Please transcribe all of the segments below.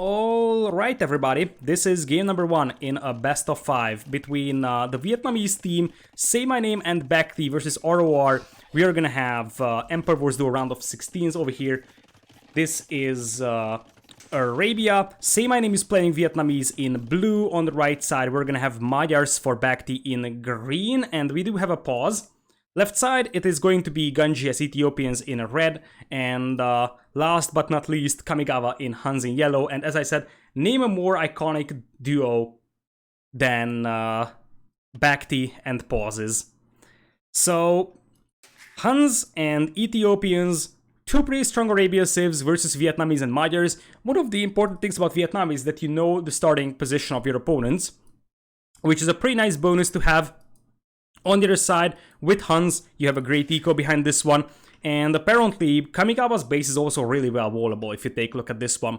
Alright everybody, this is game number 1 in a best of 5 between the Vietnamese team SayMyName and BacT versus RoR. We are gonna have Emperor Wars do a round of 16s over here. This is Arabia. SayMyName is playing Vietnamese in blue on the right side. We're gonna have Magyars for BacT in green, and we do have a pause. Left side, it is going to be Ganji as Ethiopians in red, and last but not least, Kamigawa in Hans in yellow. And as I said, name a more iconic duo than BacT and pauses. So, Hans and Ethiopians, two pretty strong Arabia civs versus Vietnamese and Magyars. One of the important things about Vietnam is that you know the starting position of your opponents, which is a pretty nice bonus to have. On the other side, with Hans, you have a great eco behind this one, and apparently Kamigawa's base is also really well wallable if you take a look at this one.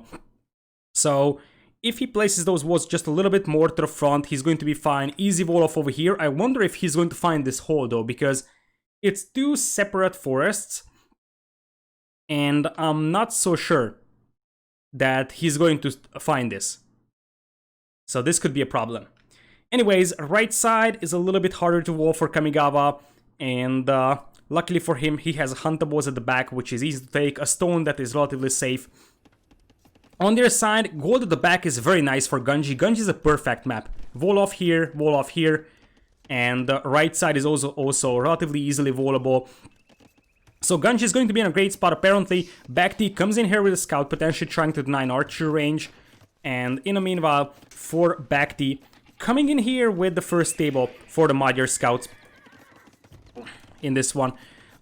So if he places those walls just a little bit more to the front, he's going to be fine. Easy wall off over here. I wonder if he's going to find this hole though, because it's two separate forests, and I'm not so sure that he's going to find this. So this could be a problem. Anyways, right side is a little bit harder to wall for Kamigawa, and luckily for him, he has Huntables at the back, which is easy to take, a stone that is relatively safe. On their side, gold at the back is very nice for Ganji. Ganji is a perfect map. Wall off here, and right side is also relatively easily wallable. So Ganji is going to be in a great spot apparently. BacT comes in here with a scout, potentially trying to deny an archer range, and in the meanwhile, for BacT, coming in here with the first table for the Magyar scouts in this one.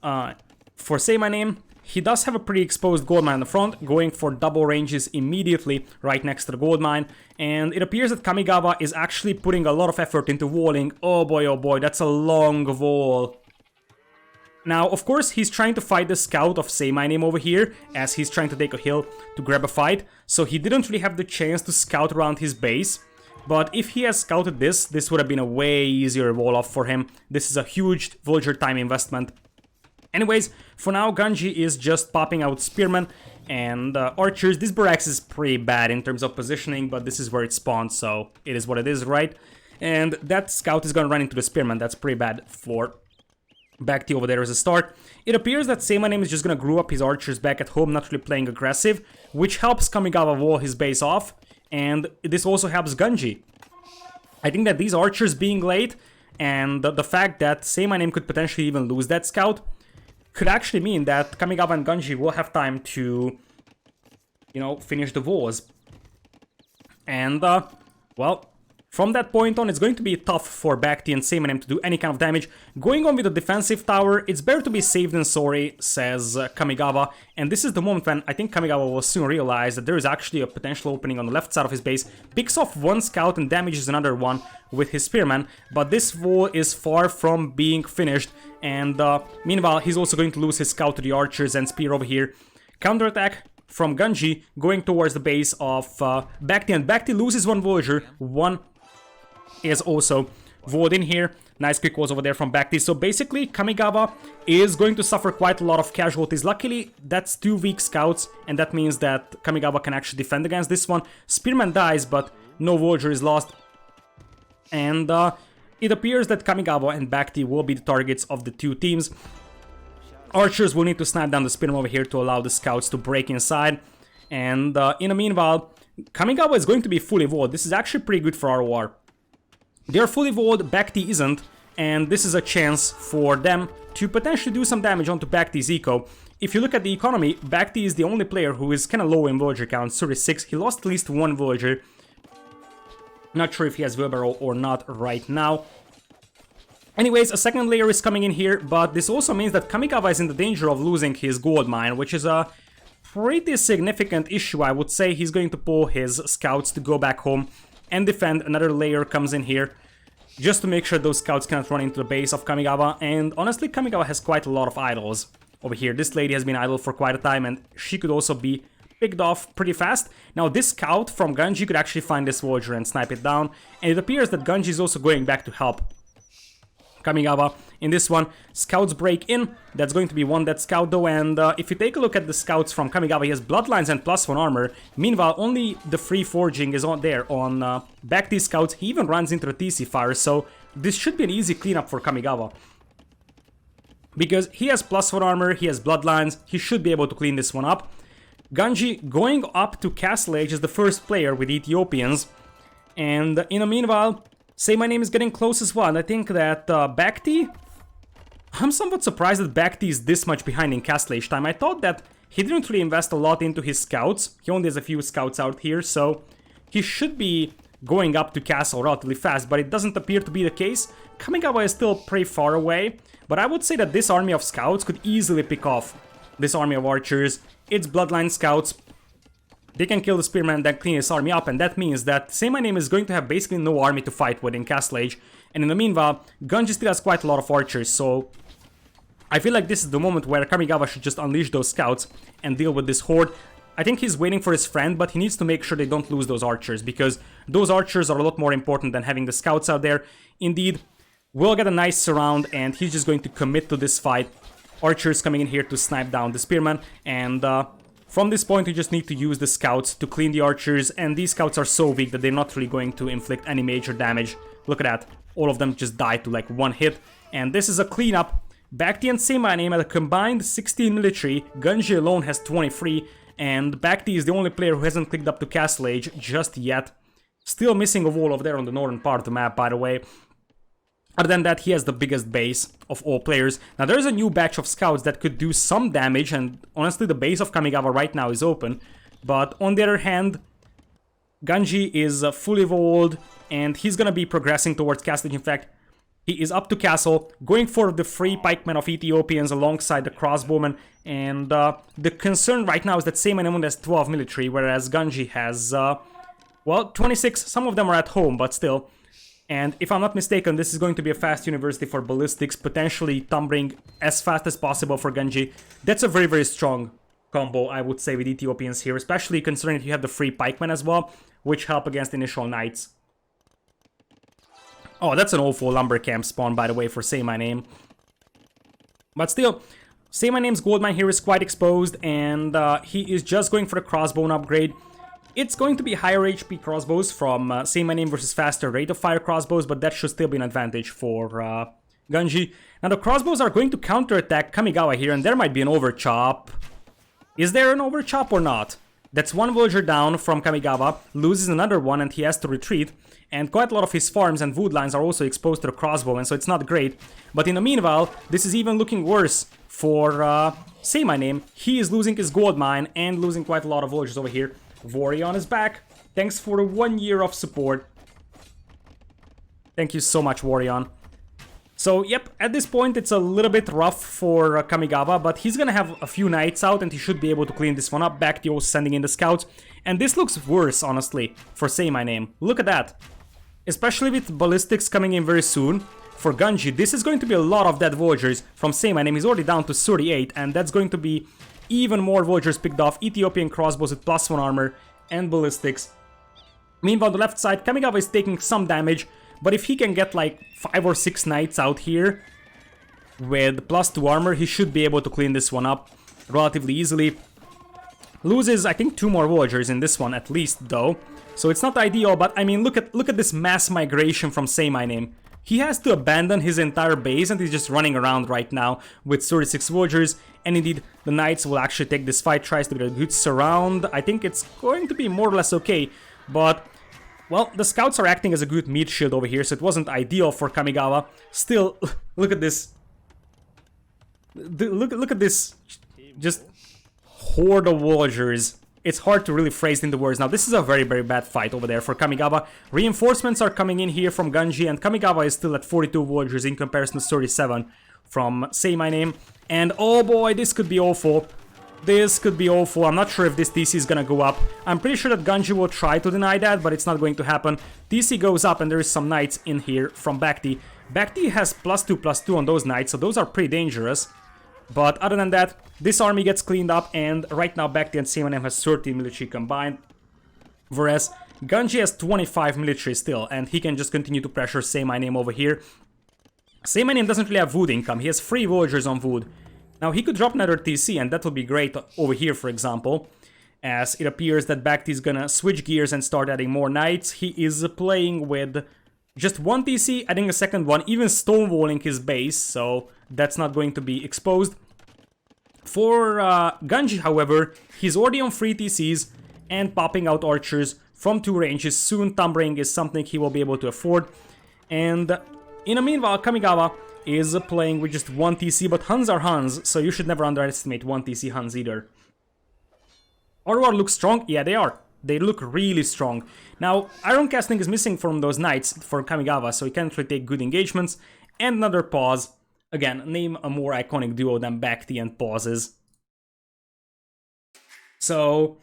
For SayMyName, he does have a pretty exposed gold mine in the front, going for double ranges immediately right next to the gold mine. And it appears that Kamigawa is actually putting a lot of effort into walling. Oh boy, that's a long wall. Now, of course, he's trying to fight the scout of SayMyName over here, as he's trying to take a hill to grab a fight. So he didn't really have the chance to scout around his base. But if he has scouted this would have been a way easier wall off for him. This is a huge Vulture time investment. Anyways, for now, Ganji is just popping out Spearmen and Archers. This barracks is pretty bad in terms of positioning, but this is where it spawns, so it is what it is, right? And that scout is gonna run into the Spearmen. That's pretty bad for BacT over there as a start. It appears that SayMyName is just gonna grow up his Archers back at home, not really playing aggressive, which helps Kamigawa wall his base off. And this also helps Ganji. I think that these archers being late and the fact that SayMyName could potentially even lose that scout could actually mean that Kamigawa and Ganji will have time to, you know, finish the wars. And, well, from that point on, it's going to be tough for BacT and SayMyName to do any kind of damage. Going on with the defensive tower, it's better to be safe than sorry, says Kamigawa. And this is the moment when I think Kamigawa will soon realize that there is actually a potential opening on the left side of his base. Picks off one scout and damages another one with his spearman. But this wall is far from being finished. And meanwhile, he's also going to lose his scout to the archers and spear over here. Counterattack from Ganji going towards the base of BacT. And BacT loses one villager, one is also walled in here. Nice quick walls over there from BacT. So basically, Kamigawa is going to suffer quite a lot of casualties. Luckily, that's two weak scouts, and that means that Kamigawa can actually defend against this one. Spearman dies, but no villager is lost. And it appears that Kamigawa and BacT will be the targets of the two teams. Archers will need to snipe down the Spearman over here to allow the scouts to break inside. And in the meanwhile, Kamigawa is going to be fully walled. This is actually pretty good for RoR. They are fully walled, BacT isn't, and this is a chance for them to potentially do some damage onto BacT's eco. If you look at the economy, BacT is the only player who is kind of low in villager count, 36. He lost at least one villager. Not sure if he has wheelbarrow or not right now. Anyways, a second layer is coming in here, but this also means that Kamigawa is in the danger of losing his gold mine, which is a pretty significant issue, I would say. He's going to pull his scouts to go back home and defend. Another layer comes in here just to make sure those scouts cannot run into the base of Kamigawa. And honestly, Kamigawa has quite a lot of idols over here. This lady has been idle for quite a time, and she could also be picked off pretty fast. Now this scout from Ganji could actually find this villager and snipe it down, and it appears that Ganji is also going back to help Kamigawa in this one. Scouts break in. That's going to be one dead scout though. And if you take a look at the scouts from Kamigawa, he has bloodlines and +1 armor. Meanwhile, only the free forging is on there on BacT scouts. He even runs into a TC fire. So this should be an easy cleanup for Kamigawa. Because he has +1 armor, he has bloodlines. He should be able to clean this one up. Ganji going up to Castle Age is the first player with Ethiopians. And in the meanwhile, SayMyName is getting close as well. And I think that BacT... I'm somewhat surprised that BacT is this much behind in Castle Age time. I thought that he didn't really invest a lot into his scouts. He only has a few scouts out here, so he should be going up to Castle relatively fast, but it doesn't appear to be the case. Kamigawa is still pretty far away, but I would say that this army of scouts could easily pick off this army of archers. It's bloodline scouts. They can kill the spearman and then clean his army up, and that means that SayMyName is going to have basically no army to fight with in Castle Age. And in the meanwhile, Ganji still has quite a lot of archers, so I feel like this is the moment where Kamigawa should just unleash those scouts and deal with this horde. I think he's waiting for his friend, but he needs to make sure they don't lose those archers, because those archers are a lot more important than having the scouts out there. Indeed, we'll get a nice surround, and he's just going to commit to this fight. Archers coming in here to snipe down the spearman, and from this point you just need to use the scouts to clean the archers, and these scouts are so weak that they're not really going to inflict any major damage. Look at that, all of them just died to like one hit, and this is a cleanup. BacT and SayMyName at a combined 16 military, Ganji alone has 23, and BacT is the only player who hasn't clicked up to Castle Age just yet. Still missing a wall over there on the northern part of the map, by the way. Other than that, he has the biggest base of all players. Now, there's a new batch of scouts that could do some damage, and honestly, the base of Kamigawa right now is open. But on the other hand, Ganji is fully evolved, and he's gonna be progressing towards Castle Age. In fact, he is up to Castle, going for the free pikemen of Ethiopians alongside the crossbowmen. And the concern right now is that SayMyName only has 12 military, whereas Ganji has, well, 26. Some of them are at home, but still. And if I'm not mistaken, this is going to be a fast university for ballistics, potentially tumbling as fast as possible for Ganji. That's a very, very strong combo, I would say, with Ethiopians here, especially considering that you have the free pikemen as well, which help against initial knights. Oh, that's an awful lumber camp spawn, by the way, for SayMyName. But still, SayMyName's gold mine here is quite exposed, and he is just going for the crossbow upgrade. It's going to be higher HP crossbows from SayMyName versus faster rate of fire crossbows, but that should still be an advantage for Ganji. Now, the crossbows are going to counterattack Kamigawa here, and there might be an overchop. Is there an overchop or not? That's one villager down from Kamigawa, loses another one, and he has to retreat. And quite a lot of his farms and wood lines are also exposed to the crossbowmen, so it's not great. But in the meanwhile, this is even looking worse for SayMyName. He is losing his gold mine and losing quite a lot of villagers over here. Warion is back. Thanks for the 1 year of support. Thank you so much, Warion. So, yep, at this point it's a little bit rough for Kamigawa, but he's gonna have a few knights out and he should be able to clean this one up. BacT also sending in the scouts. And this looks worse, honestly, for SayMyName. Look at that. Especially with ballistics coming in very soon. For Ganji, this is going to be a lot of dead villagers. From SayMyName, he's already down to 38, and that's going to be even more villagers picked off. Ethiopian crossbows with +1 armor and ballistics. Meanwhile, on the left side, Kamigawa is taking some damage, but if he can get like 5 or 6 knights out here with +2 armor, he should be able to clean this one up relatively easily. Loses, I think, 2 more villagers in this one at least, though. So it's not ideal, but I mean, look at this mass migration from SayMyName. He has to abandon his entire base and he's just running around right now with 36 villagers. And indeed, the knights will actually take this fight, tries to get a good surround. I think it's going to be more or less okay, but well, the scouts are acting as a good meat shield over here, so it wasn't ideal for Kamigawa. Still, look at this. Look at this, just horde of villagers. It's hard to really phrase it into words. Now, this is a very, very bad fight over there for Kamigawa. Reinforcements are coming in here from Ganji, and Kamigawa is still at 42 villagers in comparison to 37 from SayMyName. And oh boy, this could be awful. This could be awful. I'm not sure if this TC is gonna go up. I'm pretty sure that Ganji will try to deny that, but it's not going to happen. TC goes up, and there is some knights in here from BacT. BacT has +2/+2 on those knights, so those are pretty dangerous. But other than that, this army gets cleaned up, and right now BacT and SayMyName has 30 military combined. Whereas Ganji has 25 military still, and he can just continue to pressure SayMyName over here. SayMyName doesn't really have wood income. He has 3 villagers on wood. Now, he could drop another TC, and that would be great over here, for example, as it appears that BacT is gonna switch gears and start adding more knights. He is playing with just 1 TC, adding a second one, even stonewalling his base, so that's not going to be exposed. For Ganji, however, he's already on 3 TCs and popping out archers from 2 ranges. Soon, Tumbling is something he will be able to afford. And in the meanwhile, Kamigawa is playing with just 1 TC, but Huns are Huns, so you should never underestimate 1 TC Huns either. RoR looks strong? Yeah, they are. They look really strong. Now, Iron Casting is missing from those knights for Kamigawa, so he can't really take good engagements. And another pause. Again, name a more iconic duo than BacT and pauses. So,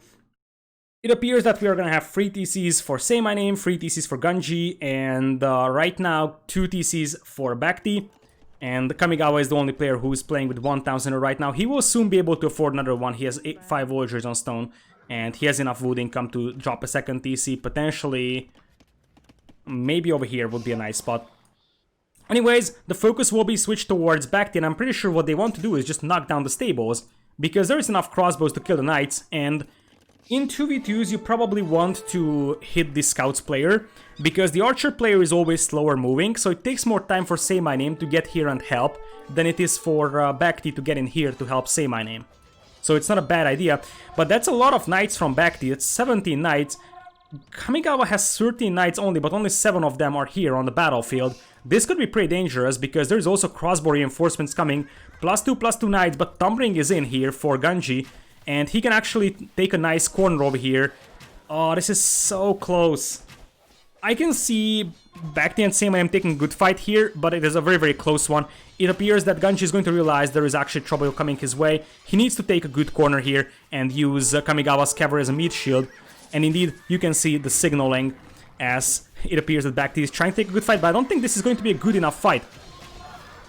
it appears that we are gonna have 3 TCs for SayMyName, 3 TCs for Ganji, and right now 2 TCs for BacT. And Kamigawa is the only player who is playing with 1000 right now. He will soon be able to afford another one. He has 5 villagers on stone, and he has enough wood income to drop a second TC. Potentially, maybe over here would be a nice spot. Anyways, the focus will be switched towards BacT, and I'm pretty sure what they want to do is just knock down the stables, because there is enough crossbows to kill the knights, and in 2v2s you probably want to hit the scouts player, because the archer player is always slower moving, so it takes more time for SayMyName to get here and help than it is for BacT to get in here to help SayMyName. So it's not a bad idea, but that's a lot of knights from BacT. It's 17 knights. Kamigawa has 13 knights only, but only 7 of them are here on the battlefield. This could be pretty dangerous, because there's also crossbow reinforcements coming, +2/+2 knights, but Tumbling is in here for Ganji, and he can actually take a nice corner over here. Oh, this is so close. I can see BacT and SayMyName taking a good fight here, but it is a very, very close one. It appears that Ganji is going to realize there is actually trouble coming his way. He needs to take a good corner here and use Kamigawa's cavalry as a meat shield. And indeed, you can see the signaling as it appears that BacT is trying to take a good fight, but I don't think this is going to be a good enough fight.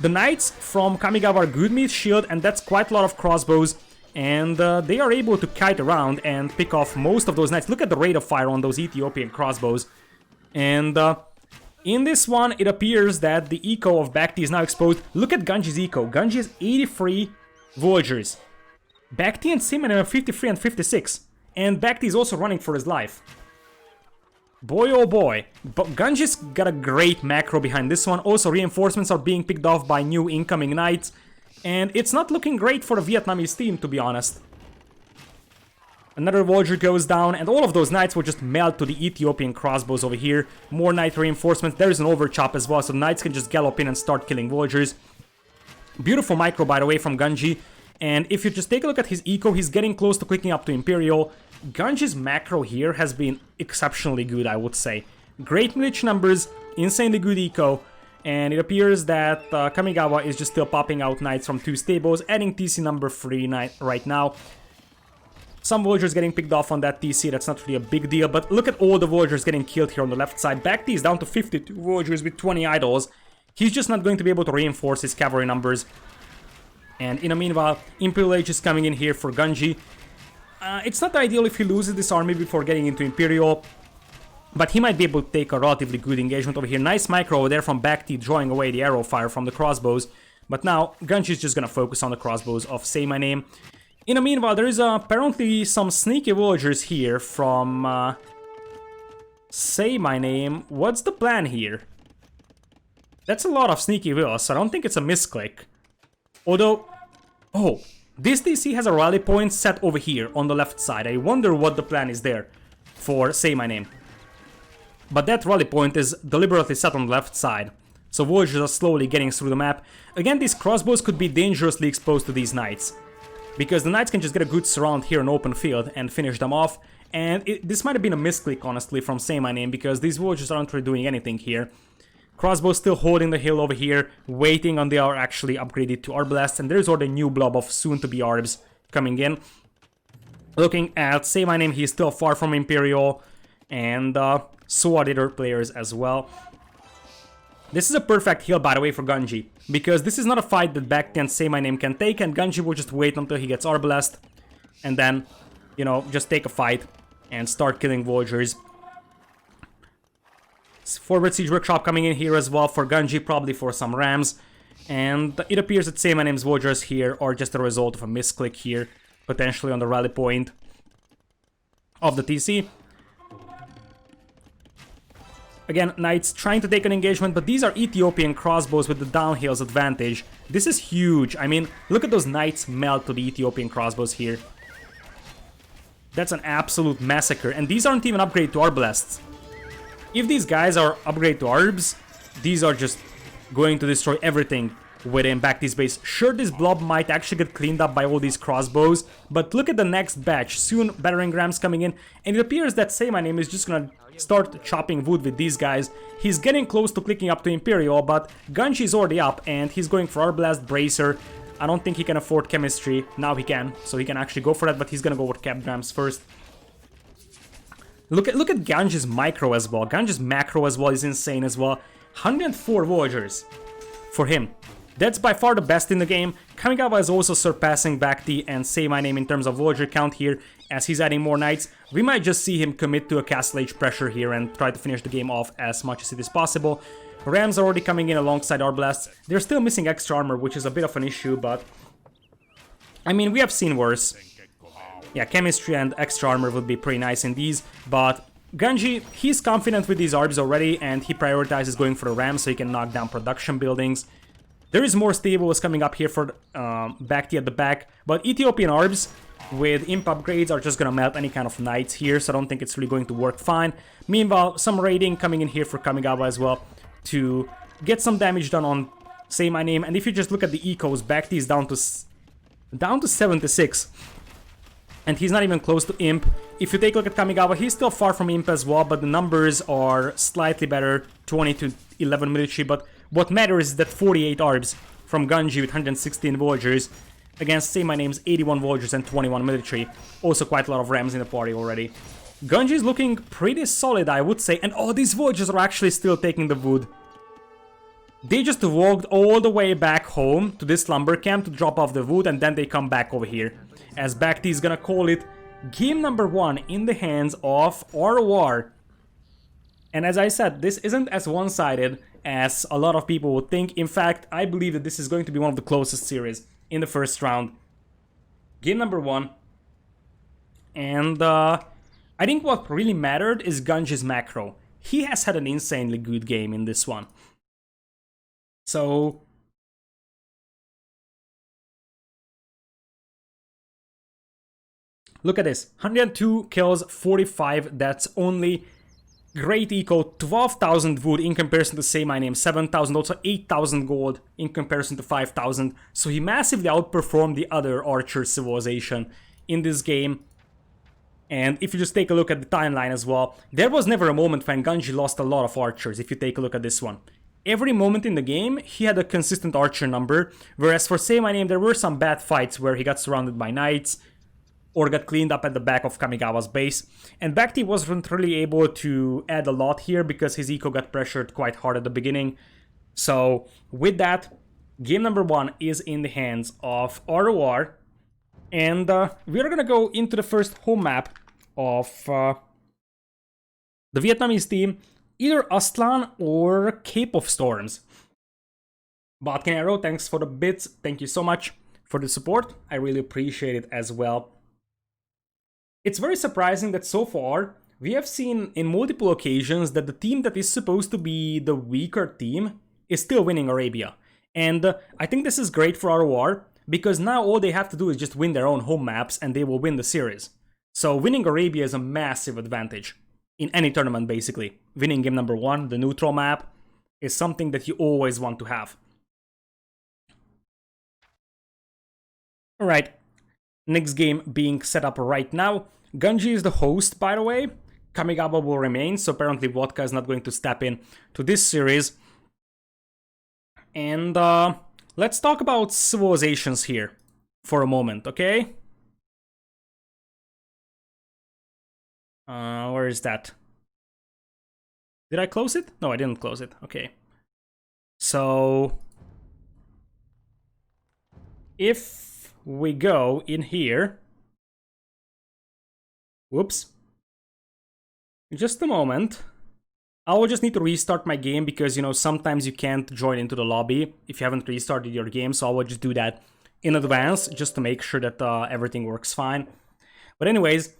The knights from Kamigawa are good meat shield, and that's quite a lot of crossbows. And they are able to kite around and pick off most of those knights. Look at the rate of fire on those Ethiopian crossbows. And in this one, it appears that the eco of BacT is now exposed. Look at Ganji's eco. Ganji has 83 villagers. BacT and SayMyName have 53 and 56. And BacT is also running for his life. Boy oh boy. But Ganji's got a great macro behind this one. Also, reinforcements are being picked off by new incoming knights. And it's not looking great for the Vietnamese team, to be honest. Another villager goes down, and all of those knights will just melt to the Ethiopian crossbows over here. More knight reinforcements. There is an overchop as well, so knights can just gallop in and start killing villagers. Beautiful micro, by the way, from Ganji. And if you just take a look at his eco, he's getting close to clicking up to Imperial. Ganji's macro here has been exceptionally good, I would say. Great military numbers, insanely good eco. And it appears that Kamigawa is just still popping out knights from 2 stables, adding TC number 3 right now. Some villagers getting picked off on that TC, that's not really a big deal, but look at all the villagers getting killed here on the left side. BacT is down to 52 villagers with 20 idols. He's just not going to be able to reinforce his cavalry numbers. And in the meanwhile, Imperial Age is coming in here for Ganji. It's not ideal if he loses this army before getting into Imperial, but he might be able to take a relatively good engagement over here. Nice micro over there from BacT, drawing away the arrow fire from the crossbows. But now, Ganji is just gonna focus on the crossbows of SayMyName. In the meanwhile, there is apparently some sneaky villagers here from SayMyName. What's the plan here? That's a lot of sneaky villas, so I don't think it's a misclick. Although, oh, this DC has a rally point set over here on the left side. I wonder what the plan is there for SayMyName. But that rally point is deliberately set on the left side, so villagers are slowly getting through the map. Again, these crossbows could be dangerously exposed to these knights, because the knights can just get a good surround here in open field and finish them off. And this might have been a misclick, honestly, from SayMyName, because these villagers aren't really doing anything here. Crossbow still holding the hill over here, waiting on they are actually upgraded to Arbalest, and there's already a new blob of soon-to-be Arbs coming in. Looking at SayMyName, he's still far from Imperial, and so are the other players as well. This is a perfect heal, by the way, for Ganji, because this is not a fight that BacT and SayMyName can take, and Ganji will just wait until he gets Arbalest, and then, you know, just take a fight and start killing villagers. Forward Siege Workshop coming in here as well for Ganji, probably for some Rams. And it appears that SayMyName's Vogers here are just a result of a misclick here, potentially on the rally point of the TC. Again, Knights trying to take an engagement, but these are Ethiopian crossbows with the downhills advantage. This is huge. I mean, look at those Knights melt to the Ethiopian crossbows here. That's an absolute massacre, and these aren't even upgraded to Arbalasts. If these guys are upgraded to Arbs, these are just going to destroy everything within BacT's base. Sure, this blob might actually get cleaned up by all these crossbows, but look at the next batch. Soon, battering rams coming in, and it appears that SayMyName is just gonna start chopping wood with these guys. He's getting close to clicking up to Imperial, but Ganji is already up, and he's going for Arbalast, Bracer. I don't think he can afford Chemistry. Now he can, so he can actually go for that, but he's gonna go with Capped Rams first. Look at Ganji's micro as well. Ganji's macro as well is insane as well. 104 Vogers for him. That's by far the best in the game. Kamigawa is also surpassing BacT and SayMyName in terms of Voger count here, as he's adding more Knights. We might just see him commit to a Castle Age pressure here and try to finish the game off as much as it is possible. Rams are already coming in alongside Arbalasts. They're still missing extra armor, which is a bit of an issue, but I mean, we have seen worse. Yeah, Chemistry and extra armor would be pretty nice in these, but Ganji, he's confident with these Arbs already, and he prioritizes going for the Ram so he can knock down production buildings. There is more stables coming up here for BacT at the back, but Ethiopian Arbs with imp upgrades are just gonna melt any kind of Knights here, so I don't think it's really going to work fine. Meanwhile, some raiding coming in here for Kamigawa as well to get some damage done on SayMyName, and if you just look at the ecos, BacT is down to 76. And he's not even close to Imp. If you take a look at Kamigawa, he's still far from Imp as well, but the numbers are slightly better, 20 to 11 military. But what matters is that 48 Arbs from Ganji with 116 Vogers against SayMyName's 81 Vogers and 21 military. Also quite a lot of Rams in the party already. Ganji is looking pretty solid, I would say. And oh, these Vogers are actually still taking the wood. They just walked all the way back home to this lumber camp to drop off the wood, and then they come back over here. As BacT is gonna call it game number 1 in the hands of RoR. And as I said, this isn't as one-sided as a lot of people would think. In fact, I believe that this is going to be one of the closest series in the first round. Game number 1. And I think what really mattered is Ganji's macro. He has had an insanely good game in this one. So look at this, 102 kills, 45 deaths only. Great eco, 12,000 wood in comparison to SayMyName, 7,000, also 8,000 gold in comparison to 5,000. So he massively outperformed the other archer civilization in this game. And if you just take a look at the timeline as well, there was never a moment when Ganji lost a lot of archers, if you take a look at this one. Every moment in the game, he had a consistent archer number, whereas for SayMyName, there were some bad fights where he got surrounded by Knights, or got cleaned up at the back of Kamigawa's base. And BacT wasn't really able to add a lot here because his eco got pressured quite hard at the beginning. So with that, game number 1 is in the hands of RoR. And we are going to go into the first home map of the Vietnamese team, either Aztlan or Cape of Storms. Botkin Arrow, thanks for the bits. Thank you so much for the support. I really appreciate it as well. It's very surprising that so far, we have seen in multiple occasions that the team that is supposed to be the weaker team is still winning Arabia. And I think this is great for RoR, because now all they have to do is just win their own home maps and they will win the series. So winning Arabia is a massive advantage in any tournament, basically. Winning game number 1, the neutral map, is something that you always want to have. Alright. Next game being set up right now. Ganji is the host, by the way. Kamigawa will remain, so apparently Vodka is not going to step in to this series. And let's talk about civilizations here for a moment, okay? Where is that? Did I close it? No, I didn't close it. Okay. So if we go in here, whoops, just a moment, I will just need to restart my game because, you know, sometimes you can't join into the lobby if you haven't restarted your game, so I will just do that in advance just to make sure that everything works fine. But anyways,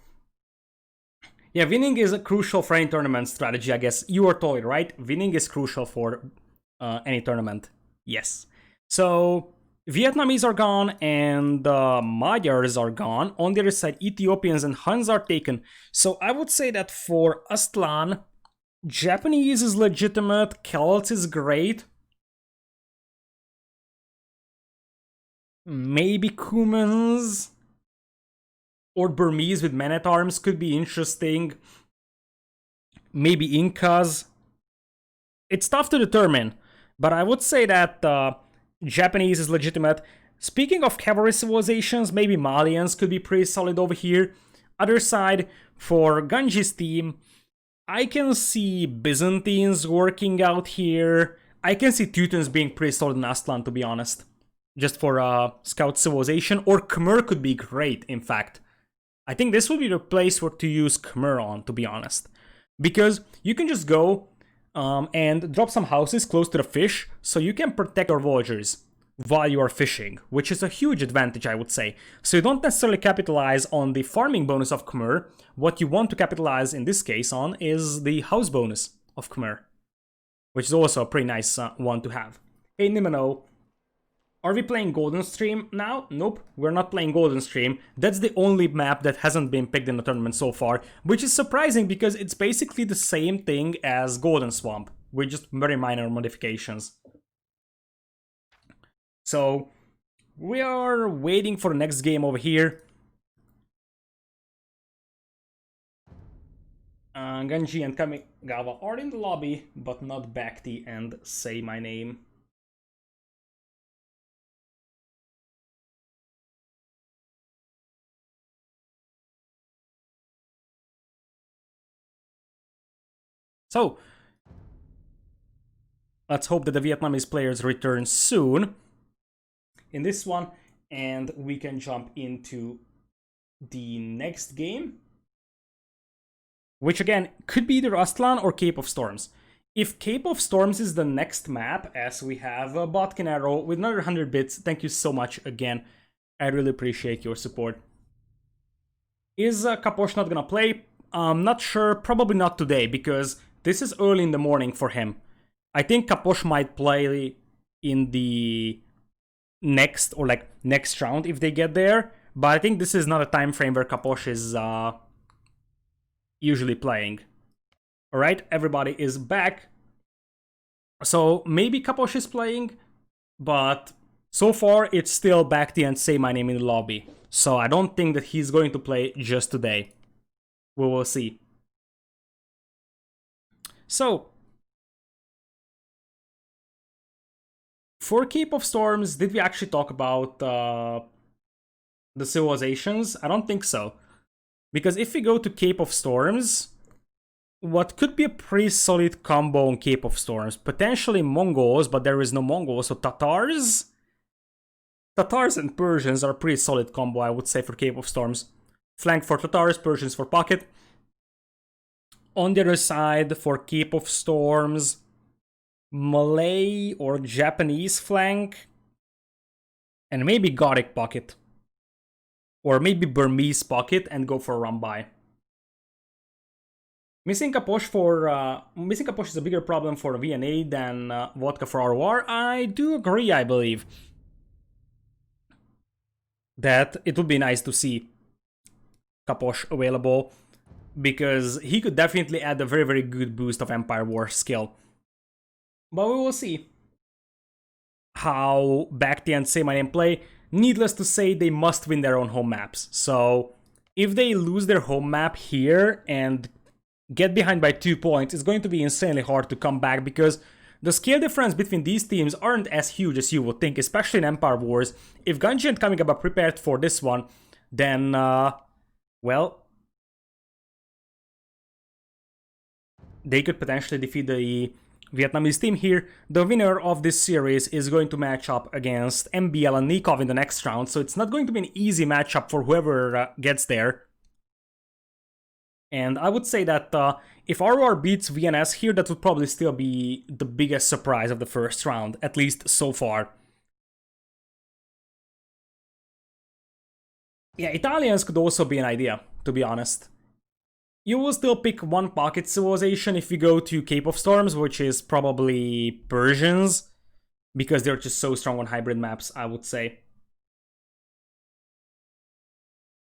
yeah, winning is crucial for any tournament strategy, I guess. You are totally right. Winning is crucial for any tournament. Yes. So, Vietnamese are gone and Magyars are gone. On the other side, Ethiopians and Huns are taken. So, I would say that for Aztlan, Japanese is legitimate, Celts is great. Maybe Cumans or Burmese with men-at-arms could be interesting. Maybe Incas. It's tough to determine, but I would say that Japanese is legitimate. Speaking of cavalry civilizations, maybe Malians could be pretty solid over here. Other side, for Ganji's team, I can see Byzantines working out here. I can see Teutons being pretty solid in Aztlan, to be honest. Just for scout civilization. Or Khmer could be great, in fact. I think this would be the place to use Khmer on, to be honest. Because you can just go and drop some houses close to the fish, so you can protect your villagers while you are fishing, which is a huge advantage, I would say. So you don't necessarily capitalize on the farming bonus of Khmer. What you want to capitalize in this case on is the house bonus of Khmer, which is also a pretty nice one to have. Hey Nimano, are we playing Golden Stream now? Nope, we're not playing Golden Stream. That's the only map that hasn't been picked in the tournament so far, which is surprising because it's basically the same thing as Golden Swamp, with just very minor modifications. So, we are waiting for the next game over here. Ganji and Kamigawa are in the lobby, but not BacT and SayMyName. So, let's hope that the Vietnamese players return soon in this one, and we can jump into the next game, which again could be either Aztlan or Cape of Storms. If Cape of Storms is the next map, as we have Botkin Arrow with another 100 bits, thank you so much again. I really appreciate your support. Is Kaposh not gonna play? I'm not sure, probably not today, because this is early in the morning for him. I think Kaposh might play in the next round if they get there, but I think this is not a time frame where Kaposh is usually playing. Alright, everybody is back. So maybe Kaposh is playing, but so far it's still BacT and SayMyName in the lobby. So I don't think that he's going to play just today. We will see. So, for Cape of Storms, did we actually talk about the civilizations? I don't think so. Because if we go to Cape of Storms, what could be a pretty solid combo on Cape of Storms? Potentially Mongols, but there is no Mongols, so Tatars? Tatars and Persians are a pretty solid combo, I would say, for Cape of Storms. Flank for Tatars, Persians for pocket. On the other side, for Cape of Storms, Malay or Japanese flank. And maybe Gothic pocket. Or maybe Burmese pocket and go for Rambai. Missing Kaposh is a bigger problem for VNA than Vodka for RoR. I do agree, I believe. That it would be nice to see Kaposh available, because he could definitely add a very, very good boost of Empire War skill. But we will see how BacT and SayMyName play. Needless to say, they must win their own home maps. So if they lose their home map here and get behind by 2 points, it's going to be insanely hard to come back, because the scale difference between these teams aren't as huge as you would think, especially in Empire Wars. If Ganji and Kamigawa are prepared for this one, then, well, they could potentially defeat the Vietnamese team here. The winner of this series is going to match up against MBL and Nikov in the next round, so it's not going to be an easy matchup for whoever gets there. And I would say that if RoR beats VNS here, that would probably still be the biggest surprise of the first round, at least so far. Yeah, Italians could also be an idea, to be honest. You will still pick one pocket civilization if you go to Cape of Storms, which is probably Persians, because they're just so strong on hybrid maps, I would say.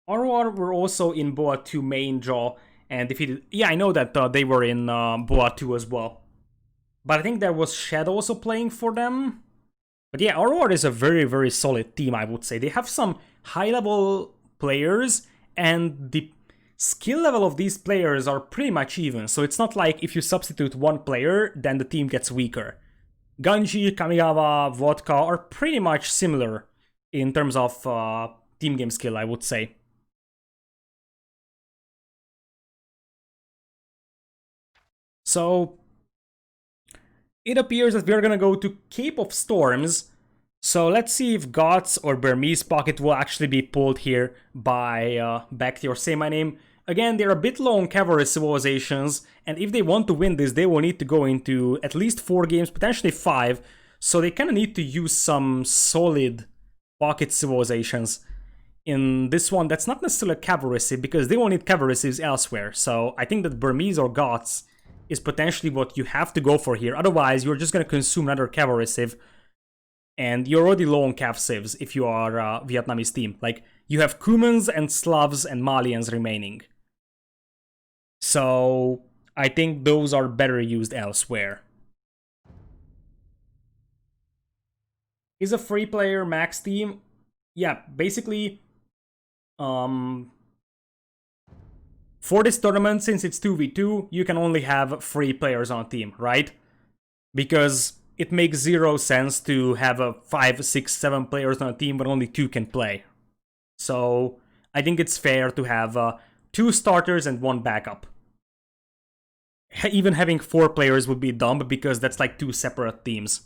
RoR were also in Boa 2 main draw and defeated... Yeah, I know that they were in Boa 2 as well. But I think there was Shed also playing for them. But yeah, RoR is a very, very solid team, I would say. They have some high-level players, and the skill level of these players are pretty much even. So it's not like if you substitute one player, then the team gets weaker. Ganji, Kamigawa, Vodka are pretty much similar in terms of team game skill, I would say. So it appears that we're gonna go to Cape of Storms. So let's see if Gots or Burmese Pocket will actually be pulled here by BacT or SayMyName. Again, they're a bit low on cavalry civilizations, and if they want to win this, they will need to go into at least 4 games, potentially 5. So they kind of need to use some solid pocket civilizations. In this one, that's not necessarily a cavalry civ, because they will need cavalry civs elsewhere. So I think that Burmese or Gots is potentially what you have to go for here. Otherwise, you're just going to consume another cavalry civ, and you're already low on cav civs if you are a Vietnamese team. Like, you have Cumans and Slavs and Malians remaining. So I think those are better used elsewhere. Is a free player max team? Yeah, basically, for this tournament, since it's 2v2, you can only have 3 players on a team, right? Because it makes 0 sense to have a 5, 6, 7 players on a team, but only 2 can play. So I think it's fair to have 2 starters and 1 backup. Even having 4 players would be dumb, because that's like 2 separate teams.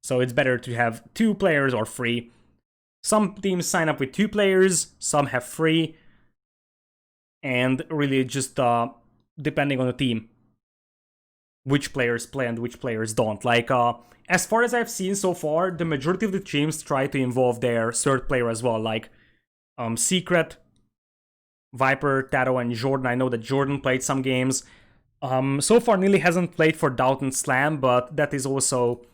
So it's better to have 2 players or 3. Some teams sign up with 2 players, some have 3. And really just depending on the team, which players play and which players don't. Like, as far as I've seen so far, the majority of the teams try to involve their 3rd player as well. Like, Secret, Viper, Tato, and Jordan. I know that Jordan played some games. So far, Nili hasn't played for Downton Slam, but that is also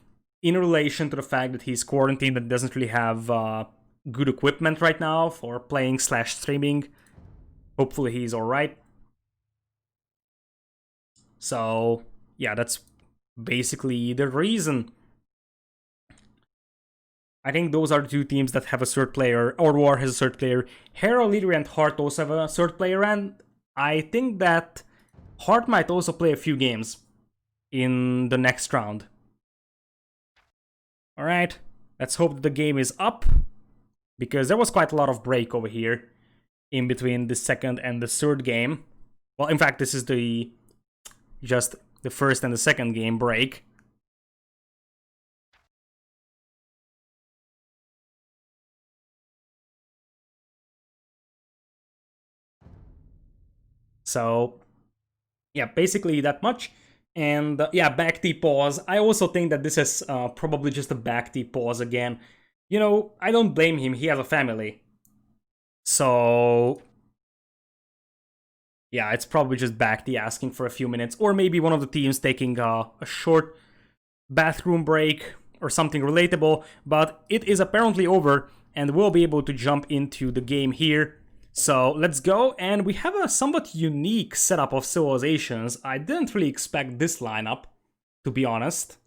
in relation to the fact that he's quarantined and doesn't really have good equipment right now for playing / streaming. Hopefully he's alright. So, yeah, that's basically the reason. I think those are the 2 teams that have a 3rd player. RoR has a 3rd player. Hero, Leader, and Heart also have a 3rd player, and I think that Heart might also play a few games in the next round. Alright, let's hope that the game is up, because there was quite a lot of break over here in between the 2nd and the 3rd game. Well, in fact, this is just the 1st and the 2nd game break. So, yeah, basically that much. And yeah, BacT pause. I also think that this is probably just a BacT pause again. You know, I don't blame him, he has a family. So yeah, it's probably just BacT asking for a few minutes, or maybe one of the teams taking a short bathroom break or something relatable, but it is apparently over, and we'll be able to jump into the game here. So let's go, and we have a somewhat unique setup of civilizations. I didn't really expect this lineup, to be honest.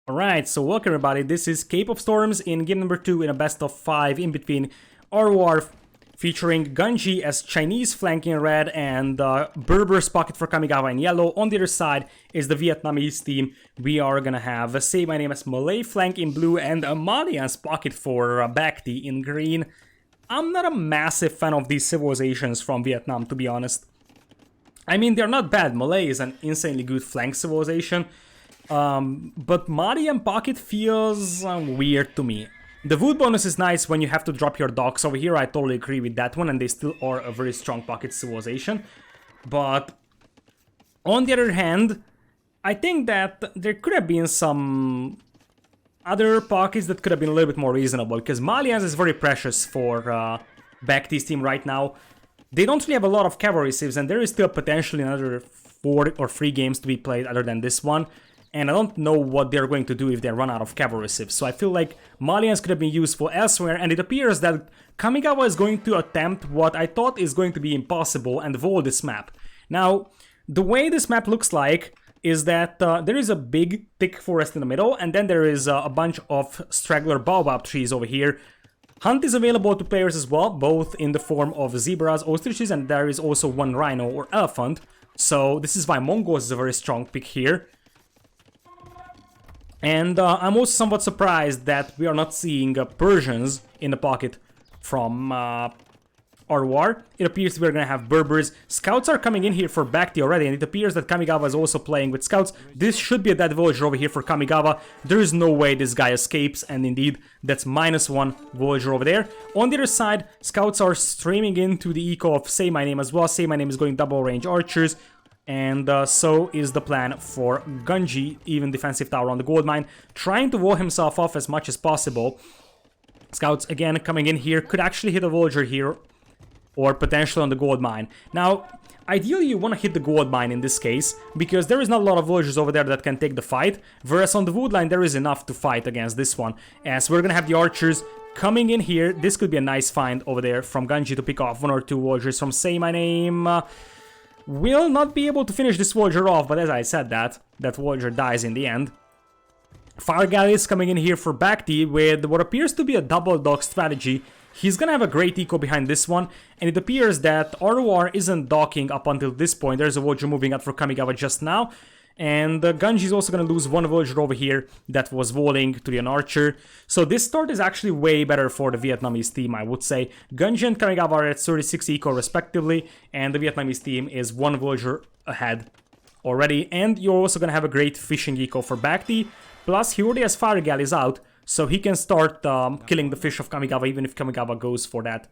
Alright, so welcome everybody, this is Cape of Storms in game number 2 in a best of 5 in between RoR, featuring Ganji as Chinese flanking in red and Berber's pocket for Kamigawa in yellow. On the other side is the Vietnamese team. We are gonna have SayMyName as Malay flank in blue and a Malian's pocket for BacT in green. I'm not a massive fan of these civilizations from Vietnam, to be honest. I mean, they're not bad. Malay is an insanely good flank civilization. But Malian pocket feels weird to me. The wood bonus is nice when you have to drop your docks over here. I totally agree with that one, and they still are a very strong pocket civilization. But on the other hand, I think that there could have been some other pockets that could have been a little bit more reasonable, because Malians is very precious for BacT's team right now. They don't really have a lot of cavalry civs, and there is still potentially another 4 or 3 games to be played other than this one. And I don't know what they're going to do if they run out of cavalry civs. So I feel like Malians could have been useful elsewhere, and it appears that Kamigawa is going to attempt what I thought is going to be impossible and wall this map. Now, the way this map looks like is that there is a big, thick forest in the middle, and then there is a bunch of straggler baobab trees over here. Hunt is available to players as well, both in the form of zebras, ostriches, and there is also one rhino or elephant. So this is why Mongols is a very strong pick here. And I'm also somewhat surprised that we are not seeing Persians in the pocket from RoR. It appears we're gonna have Berbers. Scouts are coming in here for BacT already, and it appears that Kamigawa is also playing with scouts. This should be a dead villager over here for Kamigawa. There is no way this guy escapes, and indeed, that's -1 villager over there. On the other side, scouts are streaming into the eco of SayMyName as well. SayMyName is going double range archers. And so is the plan for Gunji, even defensive tower on the gold mine, trying to wall himself off as much as possible. Scouts again coming in here, could actually hit a villager here, or potentially on the gold mine. Now, ideally you want to hit the gold mine in this case, because there is not a lot of villagers over there that can take the fight, whereas on the wood line there is enough to fight against this one. As we're gonna have the archers coming in here. This could be a nice find over there from Gunji to pick off 1 or 2 villagers from SayMyName. Will not be able to finish this villager off, but as I said that villager dies in the end. Fire Galley is coming in here for BacT with what appears to be a double dock strategy. He's gonna have a great eco behind this one, and it appears that RoR isn't docking up until this point. There's a villager moving out for Kamigawa just now, and Gunji is also gonna lose 1 villager over here that was walling to an archer. So this start is actually way better for the Vietnamese team, I would say. Gunji and Kamigawa are at 36 eco respectively, and the Vietnamese team is 1 villager ahead already. And you're also gonna have a great fishing eco for BacT. Plus, he already has Fire Galleys out, so he can start killing the fish of Kamigawa, even if Kamigawa goes for that.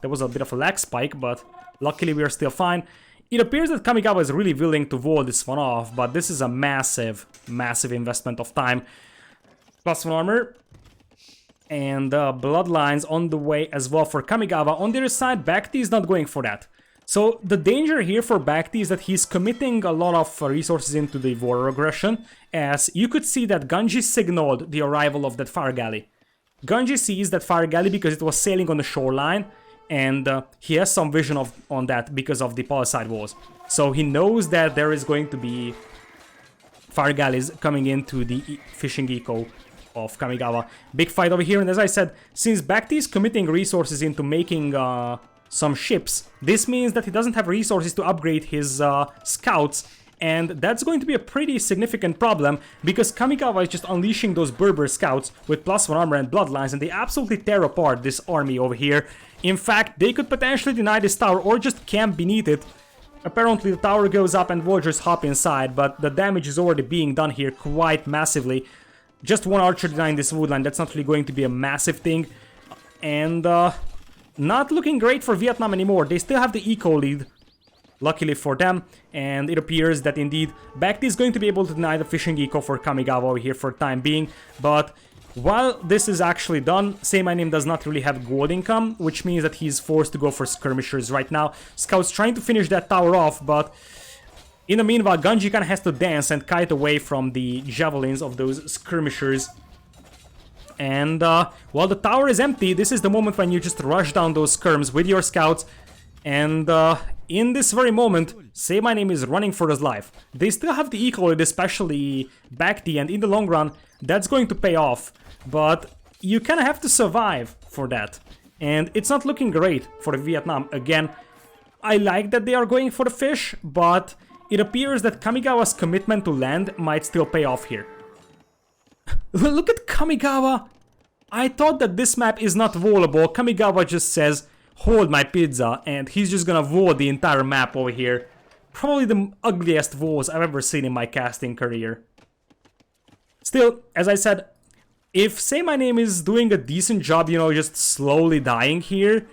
There was a bit of a lag spike, but luckily we are still fine. It appears that Kamigawa is really willing to wall this one off, but this is a massive, massive investment of time. +1 armor. And bloodlines on the way as well for Kamigawa. On the other side, BacT is not going for that. So the danger here for BacT is that he's committing a lot of resources into the war aggression, as you could see that Gunji signaled the arrival of that Fire Galley. Gunji sees that Fire Galley because it was sailing on the shoreline, and he has some vision on that because of the palisade walls. So he knows that there is going to be Fire Galleys coming into the fishing eco of Kamigawa. Big fight over here, and as I said, since BacT is committing resources into making some ships, this means that he doesn't have resources to upgrade his scouts, and that's going to be a pretty significant problem, because Kamigawa is just unleashing those Berber scouts with +1 armor and bloodlines, and they absolutely tear apart this army over here. In fact, they could potentially deny this tower or just camp beneath it. Apparently the tower goes up and villagers hop inside, but the damage is already being done here quite massively. Just 1 archer denying this woodline, that's not really going to be a massive thing. And not looking great for Vietnam anymore. They still have the eco lead, luckily for them, and it appears that indeed BacT is going to be able to deny the fishing eco for Kamigawa over here for the time being. But while this is actually done, SayMyName does not really have gold income, which means that he's forced to go for skirmishers right now. Scouts trying to finish that tower off, but in the meanwhile, Gunji kind of has to dance and kite away from the javelins of those skirmishers. And while the tower is empty, this is the moment when you just rush down those skirms with your scouts. And in this very moment, SayMyName is running for his life. They still have the eco lead, especially BacT, and in the long run, that's going to pay off. But you kind of have to survive for that. And it's not looking great for Vietnam. Again, I like that they are going for the fish, but it appears that Kamigawa's commitment to land might still pay off here. Look at Kamigawa! I thought that this map is not wallable. Kamigawa just says, hold my pizza, and he's just gonna wall the entire map over here. Probably the ugliest walls I've ever seen in my casting career. Still, as I said, if SayMyName is doing a decent job, you know, just slowly dying here,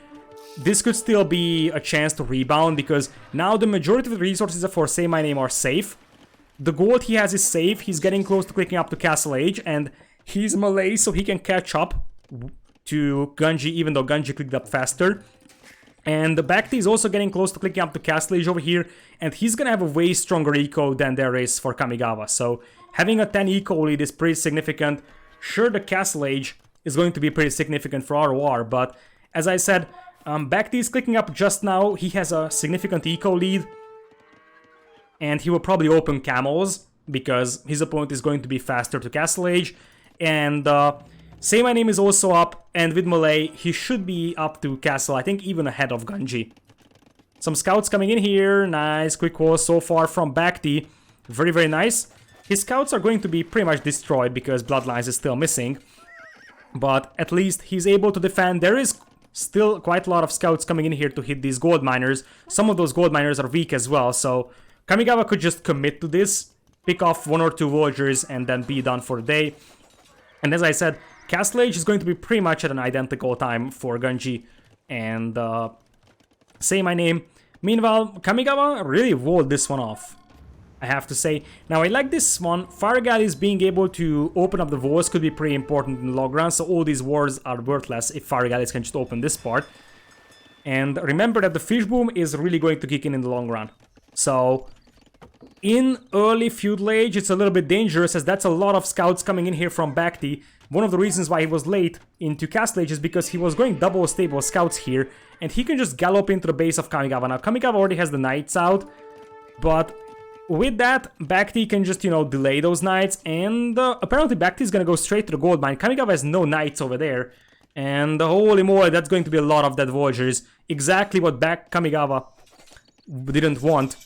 this could still be a chance to rebound, because now the majority of the resources for SayMyName are safe. The gold he has is safe, he's getting close to clicking up to Castle Age, and he's melee, so he can catch up to Gunji, even though Gunji clicked up faster. And the BacT is also getting close to clicking up to Castle Age over here, and he's gonna have a way stronger eco than there is for Kamigawa. So having a 10 eco lead is pretty significant. Sure, the Castle Age is going to be pretty significant for RoR, but as I said, BacT is clicking up just now, he has a significant eco lead, and he will probably open camels, because his opponent is going to be faster to Castle Age, and SayMyName is also up, and with melee, he should be up to Castle, I think even ahead of Gunji. Some scouts coming in here, nice, quick wall so far from BacT, very, very nice. His scouts are going to be pretty much destroyed, because Bloodlines is still missing, but at least he's able to defend. There is still quite a lot of scouts coming in here to hit these gold miners. Some of those gold miners are weak as well, so Kamigawa could just commit to this, pick off 1 or 2 villagers, and then be done for the day. And as I said, Castle Age is going to be pretty much at an identical time for Gunji and SayMyName. Meanwhile, Kamigawa really walled this one off, I have to say. Now, I like this one. Fire Galleys being able to open up the walls could be pretty important in the long run, so all these wars are worthless if Fire Galleys can just open this part. And remember that the Fish Boom is really going to kick in the long run. So in early Feudal Age, it's a little bit dangerous, as that's a lot of scouts coming in here from BacT. One of the reasons why he was late into Castle Age is because he was going double stable scouts here, and he can just gallop into the base of Kamigawa. Now, Kamigawa already has the knights out, but with that, BacT can just, you know, delay those knights, and apparently BacT is gonna go straight to the gold mine. Kamigawa has no knights over there, and holy moly, that's going to be a lot of dead villagers. Exactly what Kamigawa didn't want.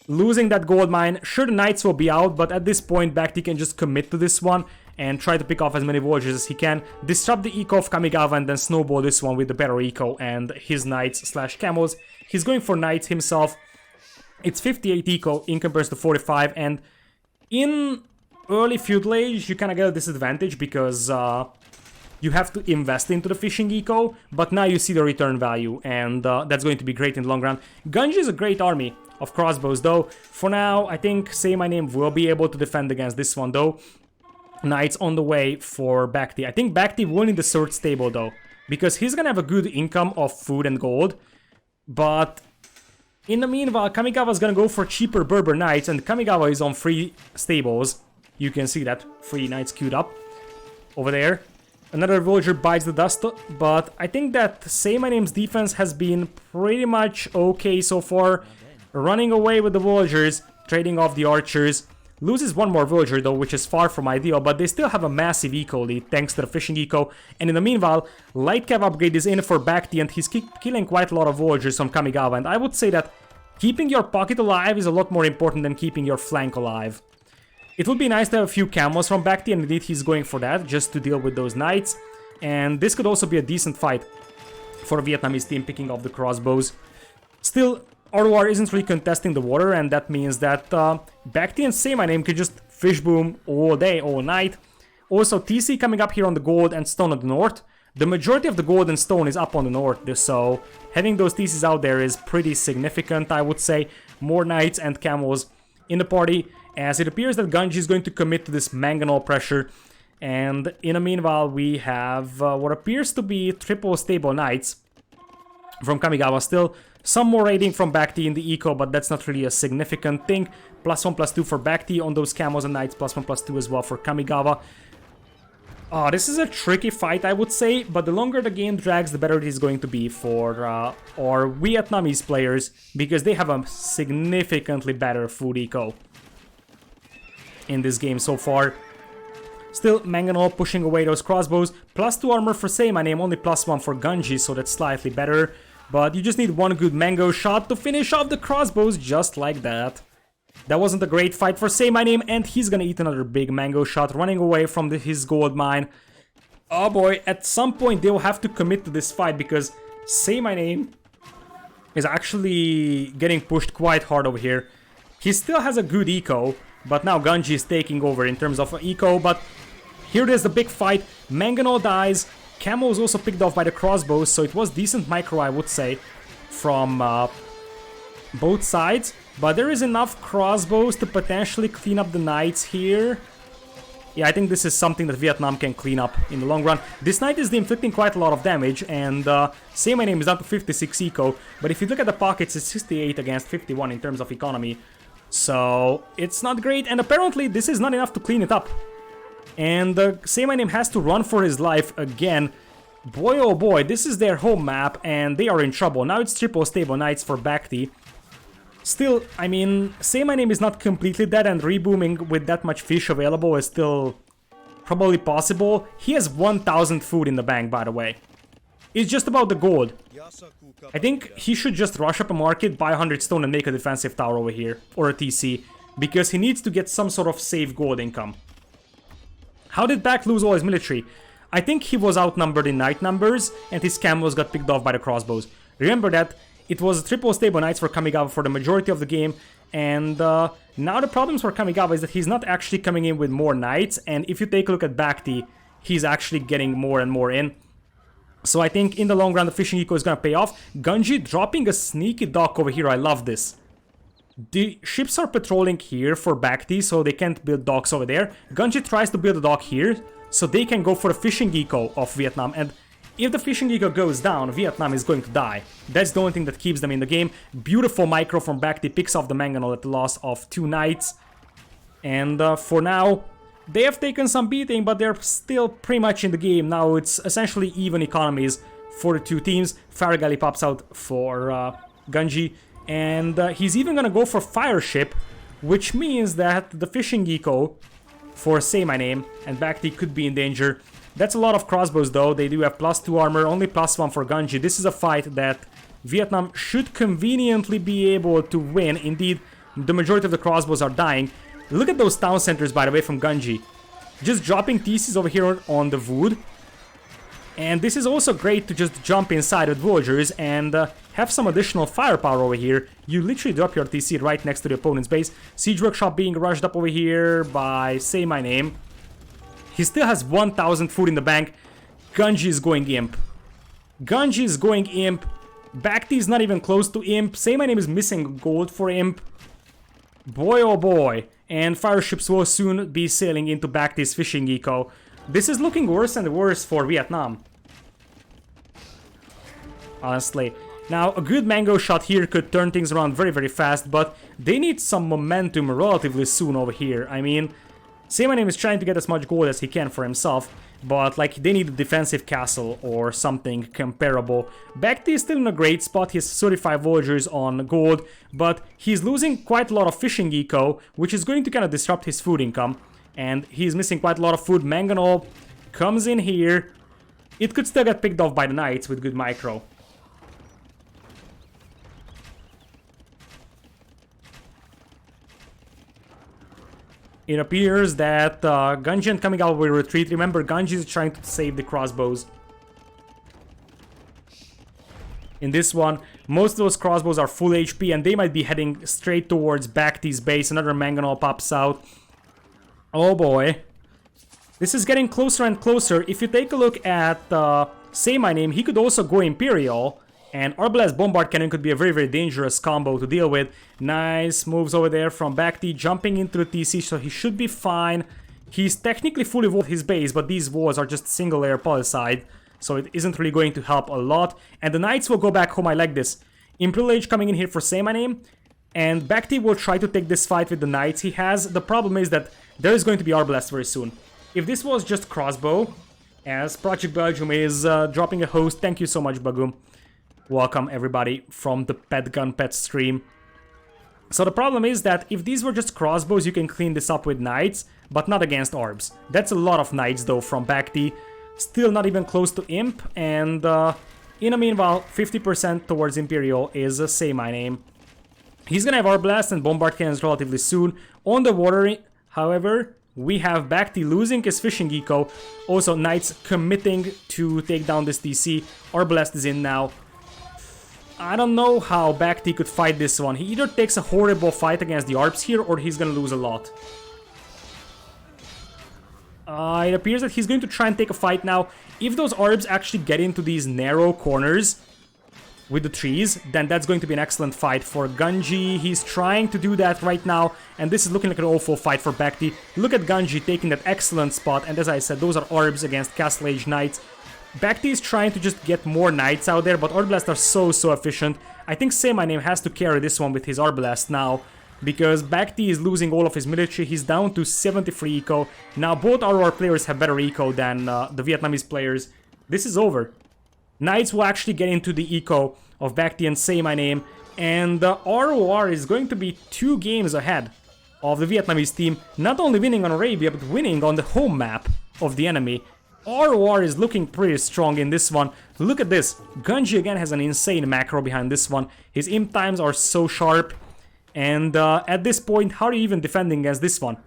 Losing that gold mine, sure, the knights will be out, but at this point BacT can just commit to this one and try to pick off as many villagers as he can, disrupt the eco of Kamigawa, and then snowball this one with the better eco and his knights slash camels. He's going for knights himself. It's 58 eco in comparison to 45, and in early Feudal Age you kind of get a disadvantage because you have to invest into the fishing eco, but now you see the return value, and that's going to be great in the long run. Gunji is a great army of crossbows, though. For now, I think SayMyName will be able to defend against this one, though. Knights on the way for BacT. I think BacT will need the sword stable, though, because he's gonna have a good income of food and gold, but in the meanwhile, Kamigawa is gonna go for cheaper Berber knights, and Kamigawa is on free stables. You can see that, free knights queued up over there. Another villager bites the dust, but I think that SayMyName's defense has been pretty much okay so far. Running away with the villagers, trading off the archers. Loses one more villager though, which is far from ideal, but they still have a massive eco lead thanks to the fishing eco. And in the meanwhile, light cav upgrade is in for BacT, and he's killing quite a lot of villagers from Kamigawa. And I would say that keeping your pocket alive is a lot more important than keeping your flank alive. It would be nice to have a few camels from BacT, and indeed he's going for that, just to deal with those knights. And this could also be a decent fight for a Vietnamese team picking up the crossbows. Still, RoR isn't really contesting the water, and that means that BacT and SayMyName could just fish boom all day, all night. Also, TC coming up here on the gold and stone on the north. The majority of the gold and stone is up on the north, so having those TCs out there is pretty significant, I would say. More knights and camels in the party, as it appears that Gunji is going to commit to this manganol pressure. And in the meanwhile, we have what appears to be triple stable knights from Kamigawa still. Some more raiding from BacT in the eco, but that's not really a significant thing. +1/+2 for BacT on those camels and knights, +1/+2 as well for Kamigawa. This is a tricky fight, I would say, but the longer the game drags, the better it is going to be for our Vietnamese players, because they have a significantly better food eco in this game so far. Still, Manganol pushing away those crossbows. +2 armor for SayMyName, only +1 for Gunji, so that's slightly better. But you just need one good mango shot to finish off the crossbows just like that. That wasn't a great fight for SayMyName, and he's gonna eat another big mango shot, running away from his gold mine. Oh boy, at some point they will have to commit to this fight, because SayMyName is actually getting pushed quite hard over here. He still has a good eco, but now Gunji is taking over in terms of eco, but Here it is, the big fight. Mangonel dies. Camo is also picked off by the crossbows, so it was decent micro, I would say, from both sides. But there is enough crossbows to potentially clean up the knights here. Yeah, I think this is something that Vietnam can clean up in the long run. This knight is inflicting quite a lot of damage, and SayMyName is down to 56 eco. But if you look at the pockets, it's 68 against 51 in terms of economy. So it's not great, and apparently this is not enough to clean it up. And SayMyName has to run for his life again. Boy oh boy, this is their home map, and they are in trouble. Now it's triple stable knights for BacT. Still, I mean, SayMyName is not completely dead, and rebooming with that much fish available is still probably possible. He has 1000 food in the bank, by the way. It's just about the gold. I think he should just rush up a market, buy 100 stone and make a defensive tower over here, or a TC, because he needs to get some sort of safe gold income. How did BacT lose all his military? I think he was outnumbered in knight numbers, and his camos got picked off by the crossbows. Remember that it was triple stable knights for Kamigawa for the majority of the game, and now the problems for Kamigawa is that he's not actually coming in with more knights, and if you take a look at BacT, he's actually getting more and more in. So I think in the long run the fishing eco is gonna pay off. Gunji dropping a sneaky dock over here, I love this. The ships are patrolling here for BacT, so they can't build docks over there. Gunji tries to build a dock here, so they can go for the fishing eco of Vietnam, and if the fishing eco goes down, Vietnam is going to die. That's the only thing that keeps them in the game. Beautiful micro from BacT, picks off the Mangonel at the loss of 2 knights. And for now, they have taken some beating, but they're still pretty much in the game. Now it's essentially even economies for the two teams. Farragali pops out for Gunji, and he's even gonna go for Fire Ship, which means that the fishing eco for SayMyName and BacT could be in danger. That's a lot of crossbows though. They do have +2 armor, only +1 for Gunji. This is a fight that Vietnam should conveniently be able to win. Indeed, the majority of the crossbows are dying. Look at those town centers, by the way, from Gunji. Just dropping TCs over here on the wood. And this is also great to just jump inside with villagers and have some additional firepower over here. You literally drop your TC right next to the opponent's base. Siege Workshop being rushed up over here by SayMyName. He still has 1000 food in the bank. Gunji is going imp. Gunji is going imp. BacT is not even close to imp. SayMyName is missing gold for imp. Boy oh boy. And fire ships will soon be sailing into BacT's fishing eco. This is looking worse and worse for Vietnam. Honestly. Now, a good mango shot here could turn things around very, very fast, but they need some momentum relatively soon over here. I mean, SayMyName is trying to get as much gold as he can for himself, but like they need a defensive castle or something comparable. BacT is still in a great spot. He has 35 villagers on gold, but he's losing quite a lot of fishing eco, which is going to kind of disrupt his food income. And he's missing quite a lot of food. Mangonel comes in here. It could still get picked off by the knights with good micro. It appears that Gunji and Kamigawa will retreat. Remember, Gunji is trying to save the crossbows. In this one, most of those crossbows are full HP, and they might be heading straight towards BacT's base. Another Mangonel pops out. Oh boy. This is getting closer and closer. If you take a look at SayMyName, he could also go Imperial. And Arbalest Bombard Cannon could be a very, very dangerous combo to deal with. Nice moves over there from BacT, jumping into the TC, so he should be fine. He's technically fully walled his base, but these walls are just single layer polycide, so it isn't really going to help a lot. And the Knights will go back home, I like this. Imperial Age coming in here for SayMyName, and BacT will try to take this fight with the Knights he has. The problem is that there is going to be Arbalest very soon. If this was just crossbow, as Project Belgium is dropping a host, thank you so much, Bagum. Welcome everybody from the Pet Gun Pet stream. So the problem is that if these were just crossbows, you can clean this up with knights, but not against Arbs. That's a lot of knights though from BacT. Still not even close to Imp, and in the meanwhile, 50% towards Imperial is SayMyName. He's gonna have Arbalest and Bombard Cannons relatively soon. On the water, however, we have BacT losing his fishing eco. Also, Knights committing to take down this TC. Arbalest is in now. I don't know how BacT could fight this one. He either takes a horrible fight against the ARPs here, or he's gonna lose a lot. It appears that he's going to try and take a fight now. If those orbs actually get into these narrow corners with the trees, then that's going to be an excellent fight for Gunji. He's trying to do that right now, and this is looking like an awful fight for BacT. Look at Gunji taking that excellent spot, and as I said, those are orbs against Castle Age Knights. BacT is trying to just get more Knights out there, but Orblast are so efficient. I think SayMyName has to carry this one with his Orblast now, because BacT is losing all of his military. He's down to 73 eco. Now both RoR players have better eco than the Vietnamese players. This is over. Knights will actually get into the eco of BacT and SayMyName, and RoR is going to be 2 games ahead of the Vietnamese team, not only winning on Arabia, but winning on the home map of the enemy. RoR is looking pretty strong in this one. Look at this. Gunji again has an insane macro behind this one. His imp times are so sharp. And at this point, how are you even defending against this one?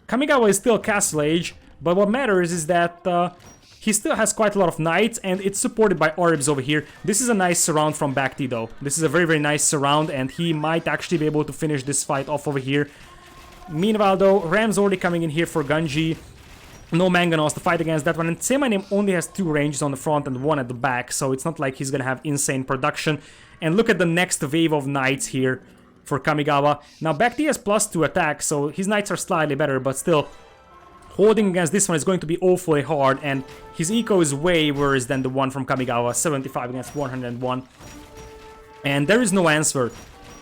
Kamigawa is still Castle Age, but what matters is that he still has quite a lot of Knights, and it's supported by Orbs over here. This is a nice surround from BacT though. This is a very nice surround, and he might actually be able to finish this fight off over here. Meanwhile though, Ram's already coming in here for Gunji. No Mangonels to fight against that one, and SayMyName only has 2 ranges on the front and 1 at the back, so it's not like he's gonna have insane production. And look at the next wave of Knights here for Kamigawa. Now BacT has +2 attack, so his Knights are slightly better, but still, holding against this one is going to be awfully hard, and his eco is way worse than the one from Kamigawa, 75 against 101. And there is no answer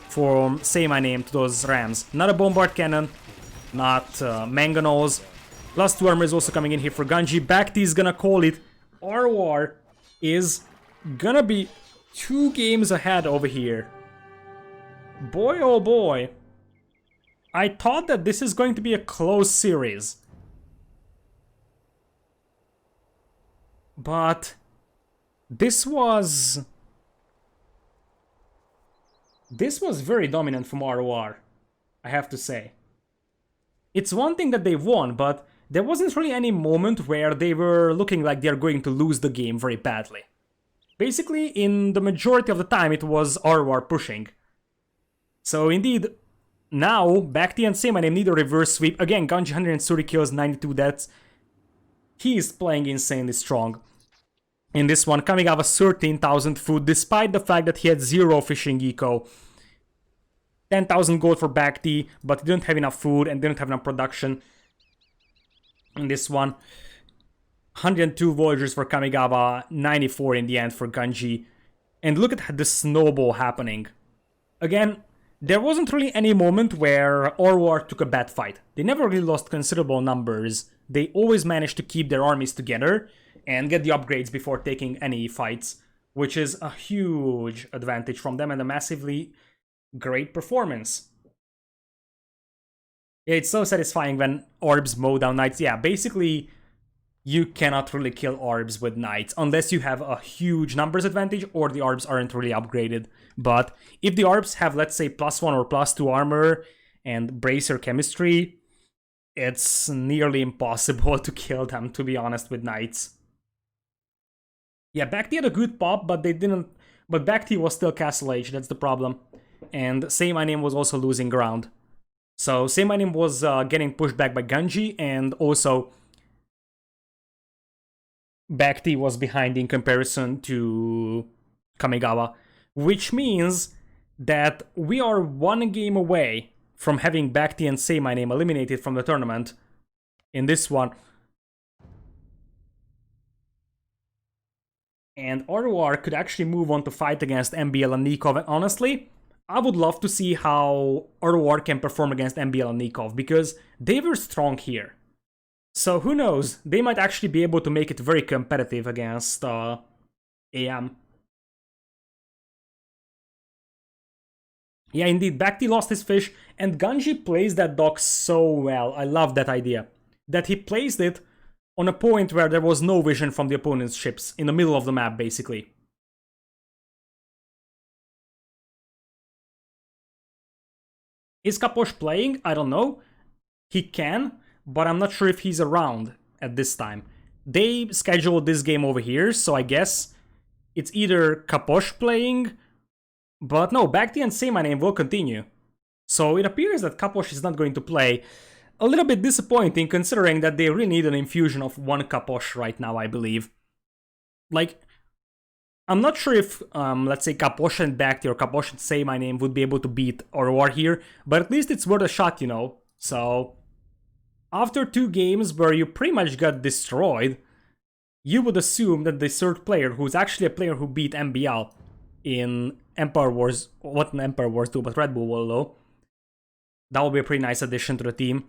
from SayMyName to those Rams. Not a Bombard Cannon, not Mangonels. +2 armor is also coming in here for Gunji. BacT is gonna call it. RoR is gonna be 2 games ahead over here. Boy oh boy. I thought that this is going to be a close series. But this was very dominant from RoR, I have to say. It's one thing that they won, but there wasn't really any moment where they were looking like they're going to lose the game very badly. Basically, in the majority of the time, it was RoR pushing. So indeed, now, BacT and SayMyName need a reverse sweep. Again, Gunji 130 kills, 92 deaths. He is playing insanely strong. In this one, Kamigawa 13,000 food, despite the fact that he had 0 fishing eco. 10,000 gold for BacT, but he didn't have enough food and didn't have enough production. In this one, 102 Voyagers for Kamigawa, 94 in the end for Gunji. And look at the snowball happening. Again, there wasn't really any moment where RoR took a bad fight. They never really lost considerable numbers. They always managed to keep their armies together and get the upgrades before taking any fights, which is a huge advantage from them and a massively great performance. It's so satisfying when orbs mow down Knights. Yeah, basically, you cannot really kill orbs with Knights unless you have a huge numbers advantage or the orbs aren't really upgraded. But if the orbs have, let's say, +1 or +2 armor and bracer chemistry, it's nearly impossible to kill them, to be honest, with Knights. Yeah, BacT had a good pop, but they didn't. But BacT was still Castle Age, that's the problem. And SayMyName was also losing ground. So SayMyName was getting pushed back by Gunji, and also BacT was behind in comparison to Kamigawa, which means that we are 1 game away from having BacT and SayMyName eliminated from the tournament in this one. And RoR could actually move on to fight against MBL and Nikov. And honestly, I would love to see how RoR can perform against MBL and Nikov, because they were strong here. So who knows, they might actually be able to make it very competitive against AM. Yeah, indeed, BacT lost his fish, and Gunji plays that dock so well. I love that idea. That he placed it on a point where there was no vision from the opponent's ships, in the middle of the map, basically. Is Kaposh playing? I don't know. He can, but I'm not sure if he's around at this time. They scheduled this game over here, so I guess it's either Kaposh playing, but no, BacT and SayMyName will continue. So it appears that Kaposh is not going to play. a little bit disappointing considering that they really need an infusion of one Kaposh right now, I believe. Like, I'm not sure if, let's say, Kaposh and BacT or Kaposh and SayMyName would be able to beat RoR here, but at least it's worth a shot, you know? So, after 2 games where you pretty much got destroyed, you would assume that the third player, who's actually a player who beat MBL in Empire Wars, what an Empire Wars do, but Red Bull Wallow, that would be a pretty nice addition to the team.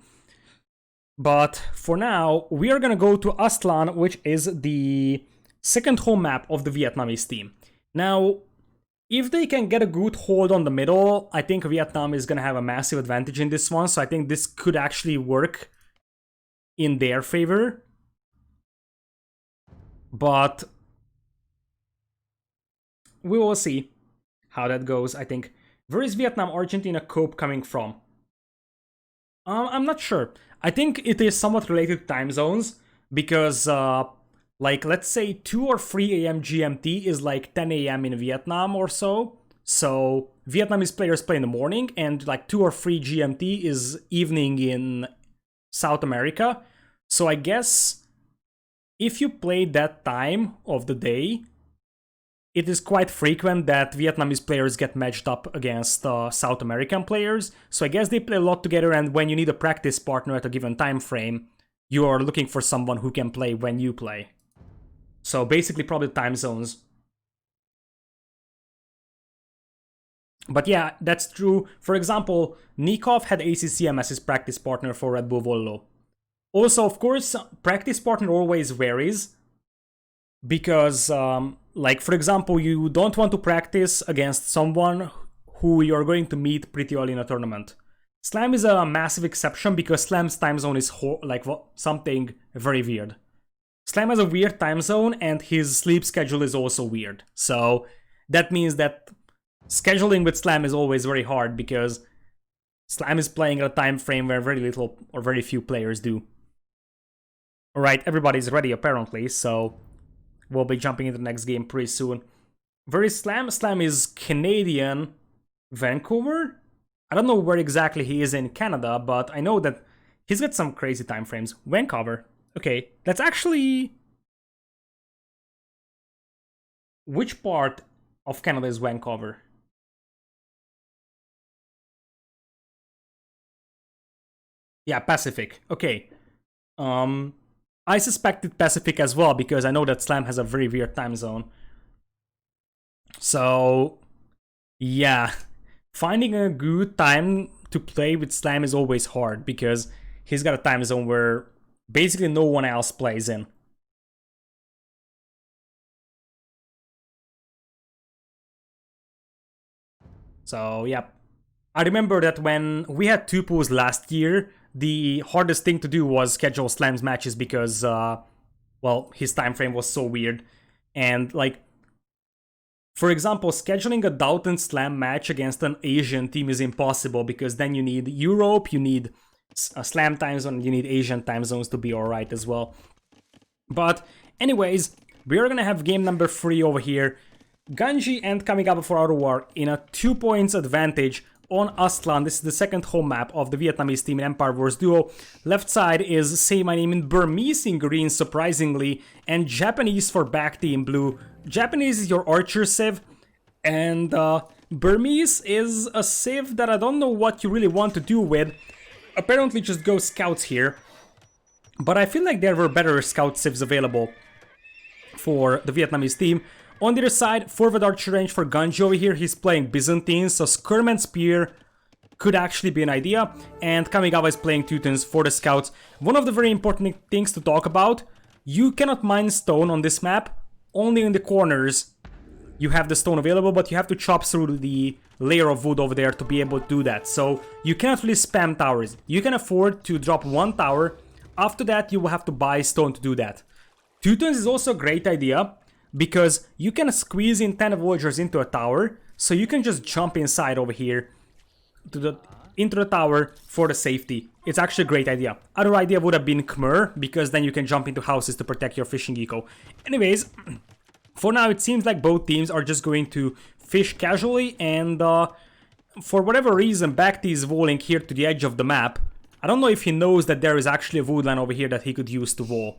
But for now, we are gonna go to Aztlan, which is the second home map of the Vietnamese team. Now, if they can get a good hold on the middle, I think Vietnam is gonna have a massive advantage in this one, so I think this could actually work in their favor. But we will see how that goes, I think. Where is Vietnam-Argentina cope coming from? I'm not sure. I think it is somewhat related to time zones, because, like, let's say 2 or 3 a.m. GMT is like 10 a.m. in Vietnam or so. So Vietnamese players play in the morning, and like 2 or 3 GMT is evening in South America. So I guess if you play that time of the day, it is quite frequent that Vietnamese players get matched up against South American players. So I guess they play a lot together, and when you need a practice partner at a given time frame, you are looking for someone who can play when you play. So basically probably time zones. But yeah, that's true. For example, Nikov had ACCM as his practice partner for Red Bull Vollo. Also, of course, practice partner always varies. Because, like, for example, you don't want to practice against someone who you're going to meet pretty early in a tournament. Slam is a massive exception because Slam's time zone is like something very weird. Slam has a weird time zone, and his sleep schedule is also weird. So that means that scheduling with Slam is always very hard because Slam is playing at a time frame where very little or very few players do. Alright, everybody's ready apparently, so we'll be jumping into the next game pretty soon. Where is Slam? Slam is Canadian Vancouver? I don't know where exactly he is in Canada, but I know that he's got some crazy time frames. Vancouver. Okay, that's actually... Which part of Canada is Vancouver? Yeah, Pacific. Okay. I suspected Pacific as well, because I know that Slam has a very weird time zone. So, yeah. Finding a good time to play with Slam is always hard, because he's got a time zone where basically no one else plays in. So, yeah. I remember that when we had 2 pools last year, the hardest thing to do was schedule Slam's matches because, well, his time frame was so weird. And, like, for example, scheduling a Dalton Slam match against an Asian team is impossible because then you need Europe, you need a Slam time zone, you need Asian time zones to be alright as well. But, anyways, we're gonna have game number 3 over here. Ganji and Kamigawa for RoR in a 2 points advantage on Aztlan. This is the second home map of the Vietnamese team in Empire Wars Duo. Left side is SayMyName in Burmese in green, surprisingly, and Japanese for BacT in blue. Japanese is your archer civ, and Burmese is a civ that I don't know what you really want to do with. Apparently just go scouts here, but I feel like there were better scout civs available for the Vietnamese team. On the other side, forward archer range for Ganji over here, he's playing Byzantine, so Skirm and Spear could actually be an idea, and Kamigawa is playing Teutons for the scouts. One of the very important things to talk about, you cannot mine stone on this map, only in the corners you have the stone available, but you have to chop through the layer of wood over there to be able to do that. So you cannot really spam towers. You can afford to drop 1 tower, after that you will have to buy stone to do that. Teutons is also a great idea, because you can squeeze in 10 villagers into a tower, so you can just jump inside over here into the tower for the safety. It's actually a great idea. Other idea would have been Khmer, because then you can jump into houses to protect your fishing eco. Anyways, for now it seems like both teams are just going to fish casually, and for whatever reason BacT is walling here to the edge of the map, I don't know if he knows that there is actually a wood line over here that he could use to wall.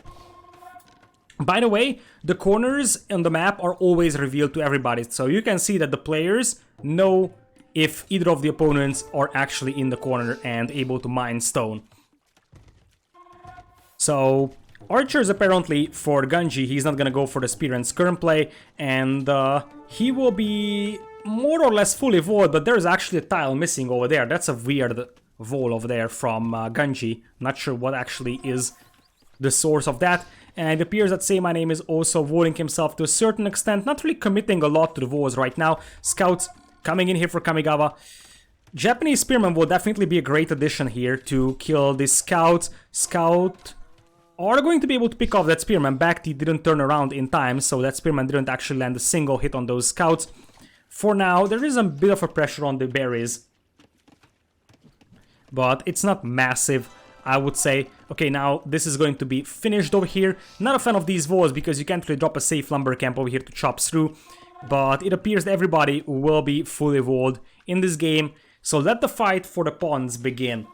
By the way, the corners on the map are always revealed to everybody, so you can see that the players know if either of the opponents are actually in the corner and able to mine stone. So, archers apparently for Gunji, he's not gonna go for the spear and skirm play, and he will be more or less fully walled, but there's actually a tile missing over there. That's a weird wall over there from Gunji. Not sure what actually is the source of that. And it appears that SayMyName is also walling himself to a certain extent, not really committing a lot to the walls right now. Scouts coming in here for Kamigawa. Japanese spearmen will definitely be a great addition here to kill the scouts. Scout are going to be able to pick off that spearman. BacT didn't turn around in time, so that spearman didn't actually land a single hit on those scouts. For now, there is a bit of a pressure on the berries, but it's not massive, I would say. Okay, now this is going to be finished over here. Not a fan of these walls because you can't really drop a safe lumber camp over here to chop through. But it appears that everybody will be fully walled in this game. So let the fight for the pawns begin.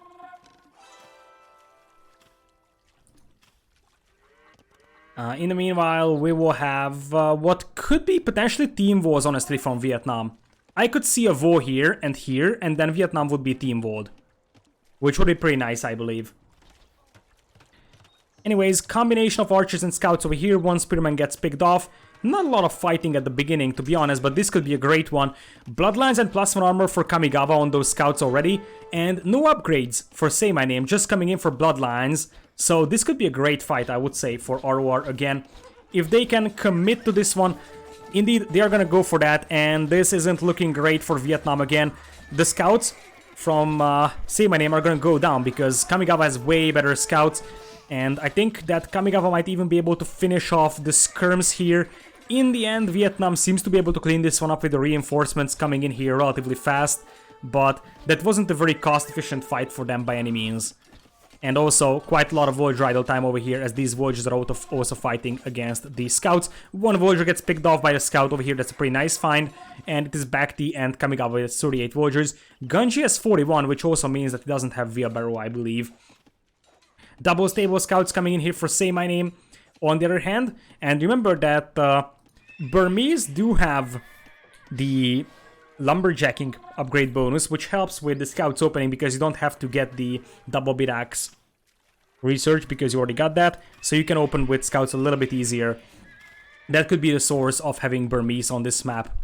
In the meanwhile, we will have what could be potentially team wars, honestly, from Vietnam. I could see a wall here, and then Vietnam would be team walled, which would be pretty nice, I believe. Anyways, combination of archers and scouts over here. One spearman gets picked off. Not a lot of fighting at the beginning, to be honest, but this could be a great one. Bloodlines and +1 armor for Kamigawa on those scouts already. And no upgrades for SayMyName, just coming in for bloodlines. So this could be a great fight, I would say, for RoR again. If they can commit to this one, indeed, they are gonna go for that. And this isn't looking great for Vietnam again. The scouts from SayMyName are gonna go down because Kamigawa has way better scouts. And I think that Kamigawa might even be able to finish off the skirms here. In the end, Vietnam seems to be able to clean this one up with the reinforcements coming in here relatively fast. But that wasn't a very cost-efficient fight for them by any means. And also, quite a lot of Voyager idle time over here, as these Voyagers are also fighting against the scouts. One Voyager gets picked off by a scout over here, that's a pretty nice find. And it is BacT and Kamigawa with 38 Voyagers. Gunji has 41, which also means that he doesn't have wheelbarrow, I believe. Double stable scouts coming in here for SayMyName on the other hand. And remember that Burmese do have the lumberjacking upgrade bonus, which helps with the scouts opening because you don't have to get the double bit axe research because you already got that. So you can open with scouts a little bit easier. That could be the source of having Burmese on this map.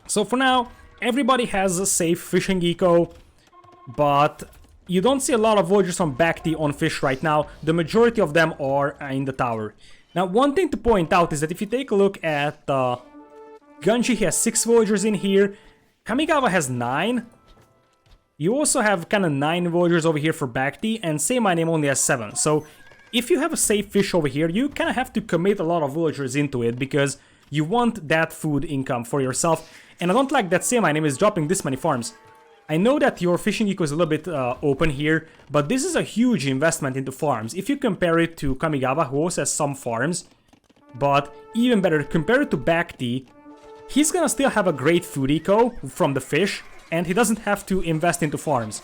So for now, everybody has a safe fishing eco, but you don't see a lot of Voyagers from BacT on fish right now. The majority of them are in the tower. Now, one thing to point out is that if you take a look at Gunji, he has 6 Voyagers in here. Kamigawa has 9. You also have kind of 9 Voyagers over here for BacT, and SayMyName only has 7. So if you have a safe fish over here, you kind of have to commit a lot of Voyagers into it because you want that food income for yourself. And I don't like that SayMyName is dropping this many farms. I know that your fishing eco is a little bit open here, but this is a huge investment into farms. If you compare it to Kamigawa, who also has some farms, but even better, compare it to BacT, he's gonna still have a great food eco from the fish, and he doesn't have to invest into farms.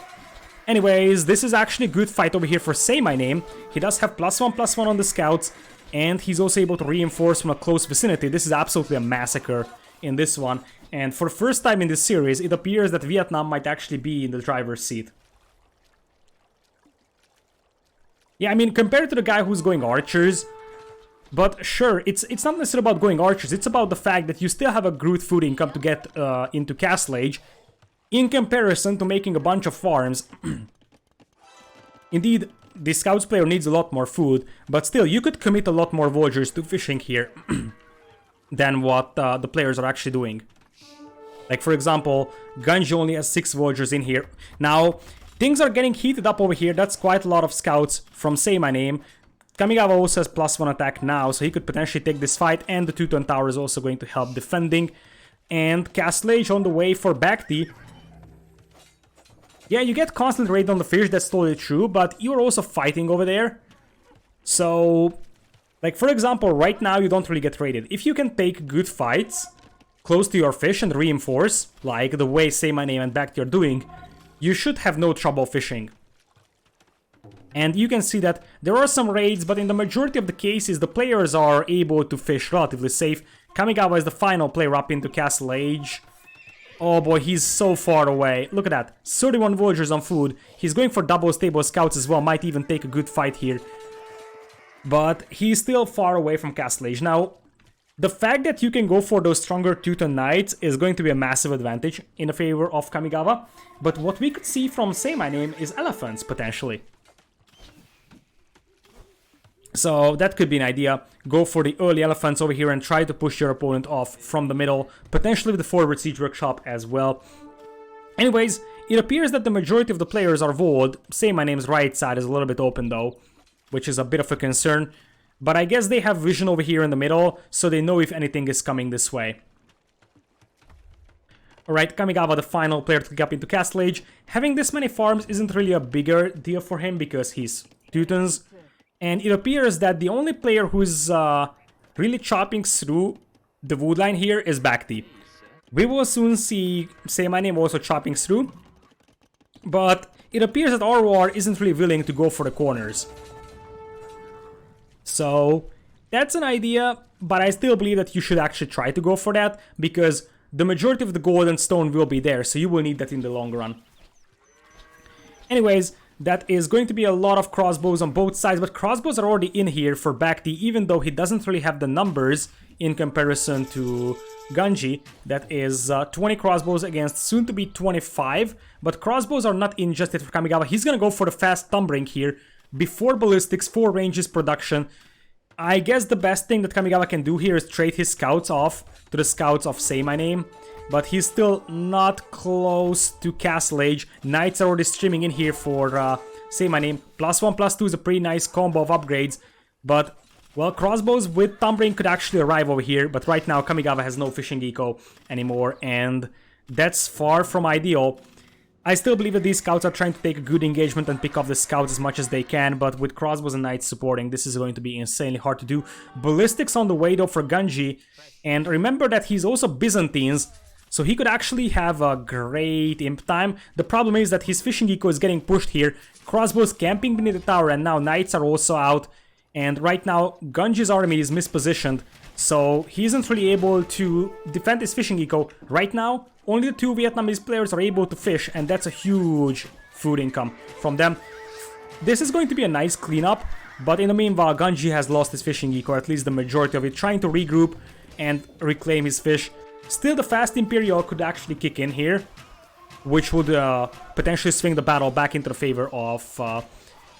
Anyways, this is actually a good fight over here for SayMyName. He does have +1/+1 on the scouts, and he's also able to reinforce from a close vicinity. This is absolutely a massacre in this one. And for the first time in this series, it appears that Vietnam might actually be in the driver's seat. Yeah, I mean, compared to the guy who's going archers, but sure, it's not necessarily about going archers, it's about the fact that you still have a good food income to get into Castle Age, in comparison to making a bunch of farms. Indeed, the Scouts player needs a lot more food, but still, you could commit a lot more Voyagers to fishing here than what the players are actually doing. Like, for example, Gunji only has 6 Voyagers in here. Now, things are getting heated up over here. That's quite a lot of scouts from SayMyName. Kamigawa also has +1 attack now, so he could potentially take this fight. And the 2-ton tower is also going to help defending. And Castle Age on the way for BacT. Yeah, you get constant raid on the fish, that's totally true. But you're also fighting over there. So, like, for example, right now you don't really get raided. If you can take good fights close to your fish and reinforce, like the way SayMyName and BacT are doing, you should have no trouble fishing. And you can see that there are some raids, but in the majority of the cases, the players are able to fish relatively safe. Kamigawa is the final player up into Castle Age. Oh boy, he's so far away. Look at that. 31 villagers on food. He's going for double stable scouts as well. Might even take a good fight here. But he's still far away from Castle Age. Now, the fact that you can go for those stronger Teuton Knights is going to be a massive advantage in the favor of Kamigawa. But what we could see from SayMyName is elephants, potentially. So that could be an idea. Go for the early elephants over here and try to push your opponent off from the middle, potentially with the forward siege workshop as well. Anyways, it appears that the majority of the players are walled. SayMyName's right side is a little bit open though, which is a bit of a concern. But I guess they have vision over here in the middle, so they know if anything is coming this way. Alright, Kamigawa, the final player to get up into Castle Age. Having this many farms isn't really a bigger deal for him because he's Teutons. And it appears that the only player who's really chopping through the wood line here is BacT. We will soon see SayMyName also chopping through. But it appears that RoR isn't really willing to go for the corners. So that's an idea, but I still believe that you should actually try to go for that, because the majority of the gold and stone will be there, so you will need that in the long run. Anyways, that is going to be a lot of crossbows on both sides, but crossbows are already in here for BacT, even though he doesn't really have the numbers in comparison to Gunji. That is 20 crossbows against soon to be 25, but crossbows are not in just yet for Kamigawa. He's gonna go for the fast tumbling here before ballistics, 4 ranges production. I guess the best thing that Kamigawa can do here is trade his scouts off to the scouts of SayMyName. But he's still not close to Castle Age. Knights are already streaming in here for SayMyName. +1/+2 is a pretty nice combo of upgrades. But, well, crossbows with tumbling could actually arrive over here. But right now, Kamigawa has no fishing eco anymore. And that's far from ideal. I still believe that these scouts are trying to take a good engagement and pick off the scouts as much as they can. But with crossbows and knights supporting, this is going to be insanely hard to do. Ballistics on the way though for Gunji. And remember that he's also Byzantines. So he could actually have a great imp time. The problem is that his fishing eco is getting pushed here. Crossbows camping beneath the tower, and now knights are also out. And right now, Gunji's army is mispositioned. So he isn't really able to defend his fishing eco. Right now, only the 2 Vietnamese players are able to fish, and that's a huge food income from them. This is going to be a nice cleanup, but in the meanwhile, Gunji has lost his fishing eco, at least the majority of it, trying to regroup and reclaim his fish. Still, the fast Imperial could actually kick in here, which would potentially swing the battle back into the favor of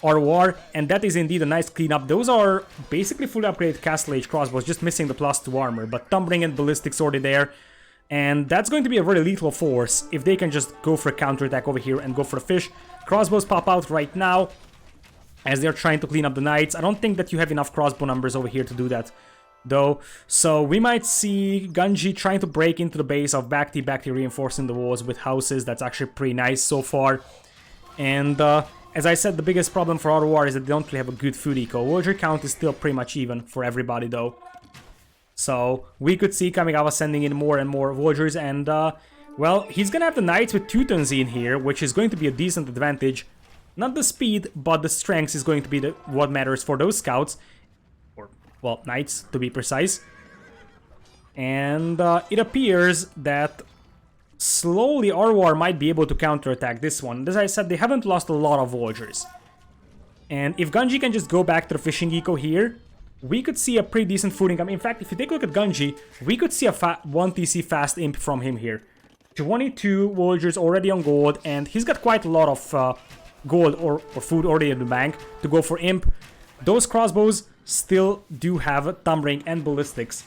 RoR, and that is indeed a nice cleanup. Those are basically fully upgraded Castle Age crossbows, just missing the +2 armor, but tumbling and ballistics already there, and that's going to be a very lethal force if they can just go for a counterattack over here and go for the fish. Crossbows pop out right now as they're trying to clean up the knights. I don't think that you have enough crossbow numbers over here to do that, though, so we might see Gunji trying to break into the base of BacT reinforcing the walls with houses. That's actually pretty nice so far. And as I said, the biggest problem for RoR is that they don't really have a good food eco. Villager count is still pretty much even for everybody though. So we could see Kamigawa sending in more and more villagers, and well, he's gonna have the knights with Teutons in here, which is going to be a decent advantage. Not the speed, but the strength is going to be what matters for those scouts. Well, knights, to be precise. And it appears that slowly RoR might be able to counterattack this one. As I said, they haven't lost a lot of villagers. And if Gunji can just go back to the fishing eco here, we could see a pretty decent food income. In fact, if you take a look at Gunji, we could see a 1 TC fast imp from him here. 22 villagers already on gold, and he's got quite a lot of gold or food already in the bank to go for imp. Those crossbows still do have tumbling and ballistics,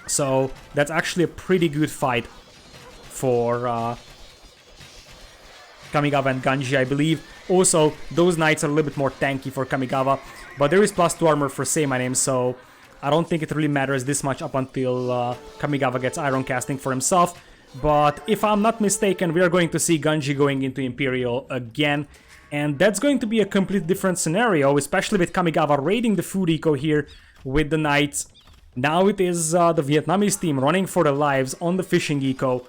so that's actually a pretty good fight for Kamigawa and Gunji, I believe. Also, those knights are a little bit more tanky for Kamigawa, but there is +2 armor for SayMyName, so I don't think it really matters this much up until Kamigawa gets iron casting for himself. But if I'm not mistaken, we are going to see Gunji going into Imperial again. And that's going to be a completely different scenario, especially with Kamigawa raiding the food eco here with the knights. Now it is the Vietnamese team running for their lives on the fishing eco.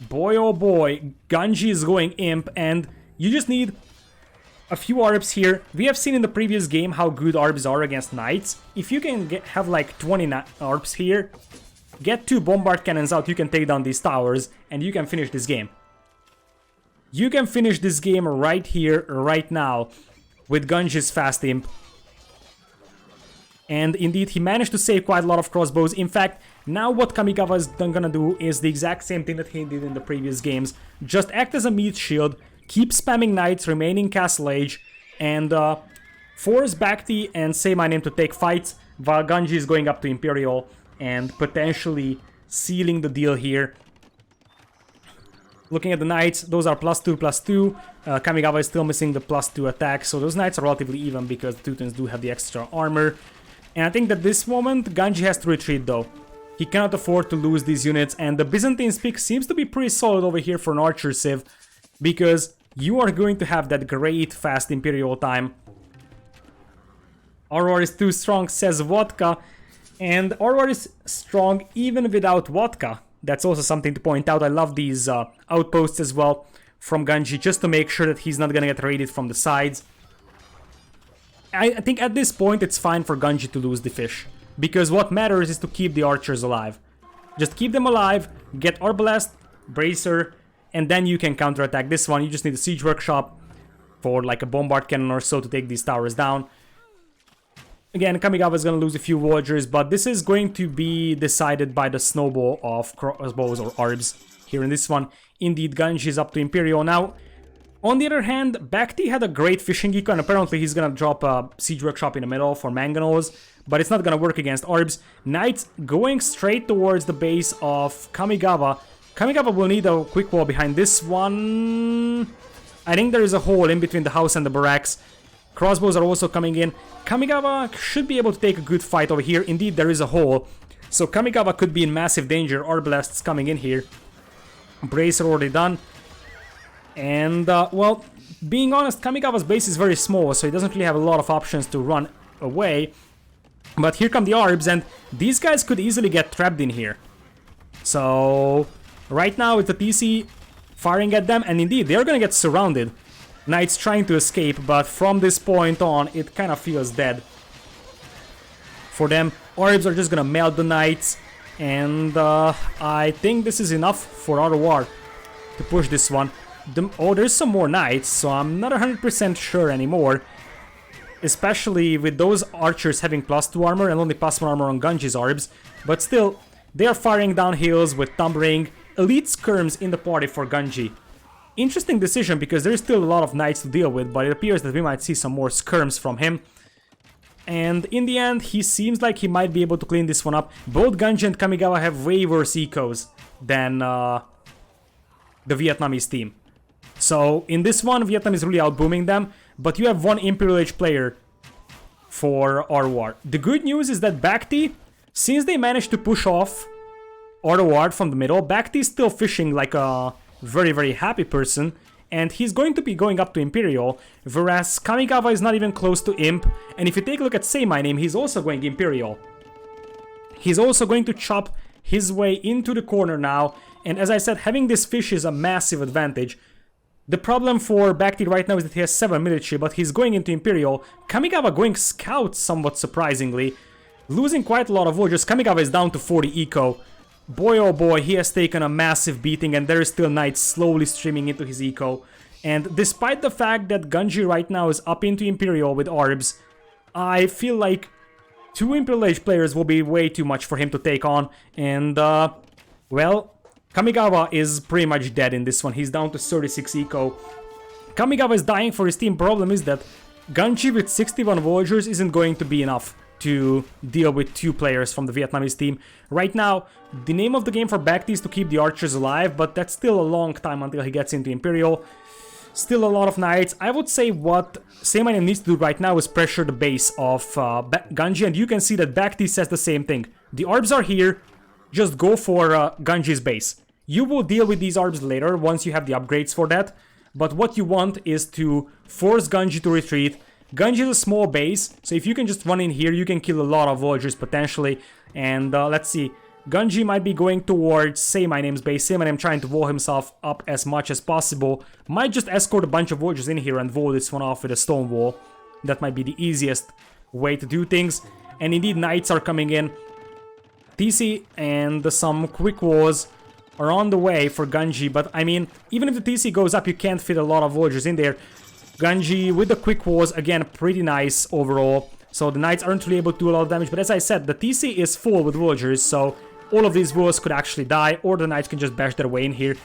Boy oh boy, Gunji is going imp, and you just need a few Arbs here. We have seen in the previous game how good Arbs are against Knights. If you can have like 20 Arbs here, get 2 bombard cannons out, you can take down these towers, and you can finish this game. You can finish this game right here, right now, with Gunji's fast imp. And indeed, he managed to save quite a lot of crossbows. In fact, now what Kamigawa is gonna do is the exact same thing that he did in the previous games. Just act as a meat shield, keep spamming Knights, remaining Castle Age, and force BacT and SayMyName to take fights, while Gunji is going up to Imperial and potentially sealing the deal here. Looking at the Knights, those are +2/+2. Kamigawa is still missing the +2 attack, so those Knights are relatively even because the Teutons do have the extra armor. And I think that this moment, Gunji has to retreat though. He cannot afford to lose these units, and the Byzantine pick seems to be pretty solid over here for an Archer Civ, because you are going to have that great fast Imperial time. RoR is too strong, says Vodka, and RoR is strong even without Vodka. That's also something to point out. I love these outposts as well from Gunji, just to make sure that he's not gonna get raided from the sides. I think at this point it's fine for Gunji to lose the fish, because what matters is to keep the archers alive. Just keep them alive, get Arbalest, Bracer, and then you can counterattack this one. You just need a siege workshop for like a bombard cannon or so to take these towers down. Again, Kamigawa is going to lose a few villagers, but this is going to be decided by the snowball of crossbows or Arbs here in this one. Indeed, Gunji is up to Imperial now. On the other hand, BacT had a great fishing eco, and apparently he's going to drop a siege workshop in the middle for mangonels, but it's not going to work against Arbs. Knights going straight towards the base of Kamigawa. Kamigawa will need a quick wall behind this one. I think there is a hole in between the house and the barracks. Crossbows are also coming in. Kamigawa should be able to take a good fight over here. Indeed, there is a hole. So Kamigawa could be in massive danger. Arbalasts coming in here. Bracer already done. And, well, being honest, Kamigawa's base is very small, so he doesn't really have a lot of options to run away. But here come the Arbs, and these guys could easily get trapped in here. So, right now it's the TC firing at them, and indeed, they're gonna get surrounded. Knights trying to escape, but from this point on, it kind of feels dead for them. Arbs are just gonna melt the Knights, and I think this is enough for RoR to push this one. Oh, there's some more Knights, so I'm not 100% sure anymore. Especially with those archers having +2 armor and only +1 armor on Gunji's Arbs. But still, they are firing down hills with Thumb-Ring. Elite skirms in the party for Gunji. Interesting decision, because there's still a lot of Knights to deal with, but it appears that we might see some more skirms from him. And in the end, he seems like he might be able to clean this one up. Both Gunji and Kamigawa have way worse ecos than the Vietnamese team. So in this one, Vietnam is really outbooming them, but you have one Imperial Age player for RoR. The good news is that BacT, since they managed to push off RoR from the middle, BacT is still fishing like a very, very happy person, and he's going to be going up to Imperial, whereas Kamigawa is not even close to Imp, and if you take a look at SayMyName, he's also going Imperial. He's also going to chop his way into the corner now, and as I said, having this fish is a massive advantage. The problem for BacT right now is that he has 7 military, but he's going into Imperial. Kamigawa going Scout somewhat surprisingly, losing quite a lot of villagers. Kamigawa is down to 40 eco. Boy oh boy, he has taken a massive beating, and there is still Knights slowly streaming into his eco. And despite the fact that Gunji right now is up into Imperial with Arbs, I feel like 2 Imperial Age players will be way too much for him to take on. And, well, Kamigawa is pretty much dead in this one. He's down to 36 eco. Kamigawa is dying for his team. Problem is that Gunji with 61 villagers isn't going to be enough to deal with 2 players from the Vietnamese team. Right now, the name of the game for BacT is to keep the archers alive, but that's still a long time until he gets into Imperial. Still a lot of Knights. I would say what SayMyName needs to do right now is pressure the base of Gunji, and you can see that BacT says the same thing. The Arbs are here, just go for Gunji's base. You will deal with these Arbs later once you have the upgrades for that, but what you want is to force Gunji to retreat. Gunji is a small base, so if you can just run in here, you can kill a lot of villagers potentially. And let's see, Ganji might be going towards SayMyName's base. SayMyName trying to wall himself up as much as possible. Might just escort a bunch of villagers in here and wall this one off with a stone wall. That might be the easiest way to do things. And indeed, knights are coming in. TC and some quick walls are on the way for Ganji. But, I mean, even if the TC goes up, you can't fit a lot of villagers in there. Ganji with the quick walls, again, pretty nice overall. So the knights aren't really able to do a lot of damage. But as I said, the TC is full with villagers, so all of these walls could actually die, or the knights can just bash their way in here.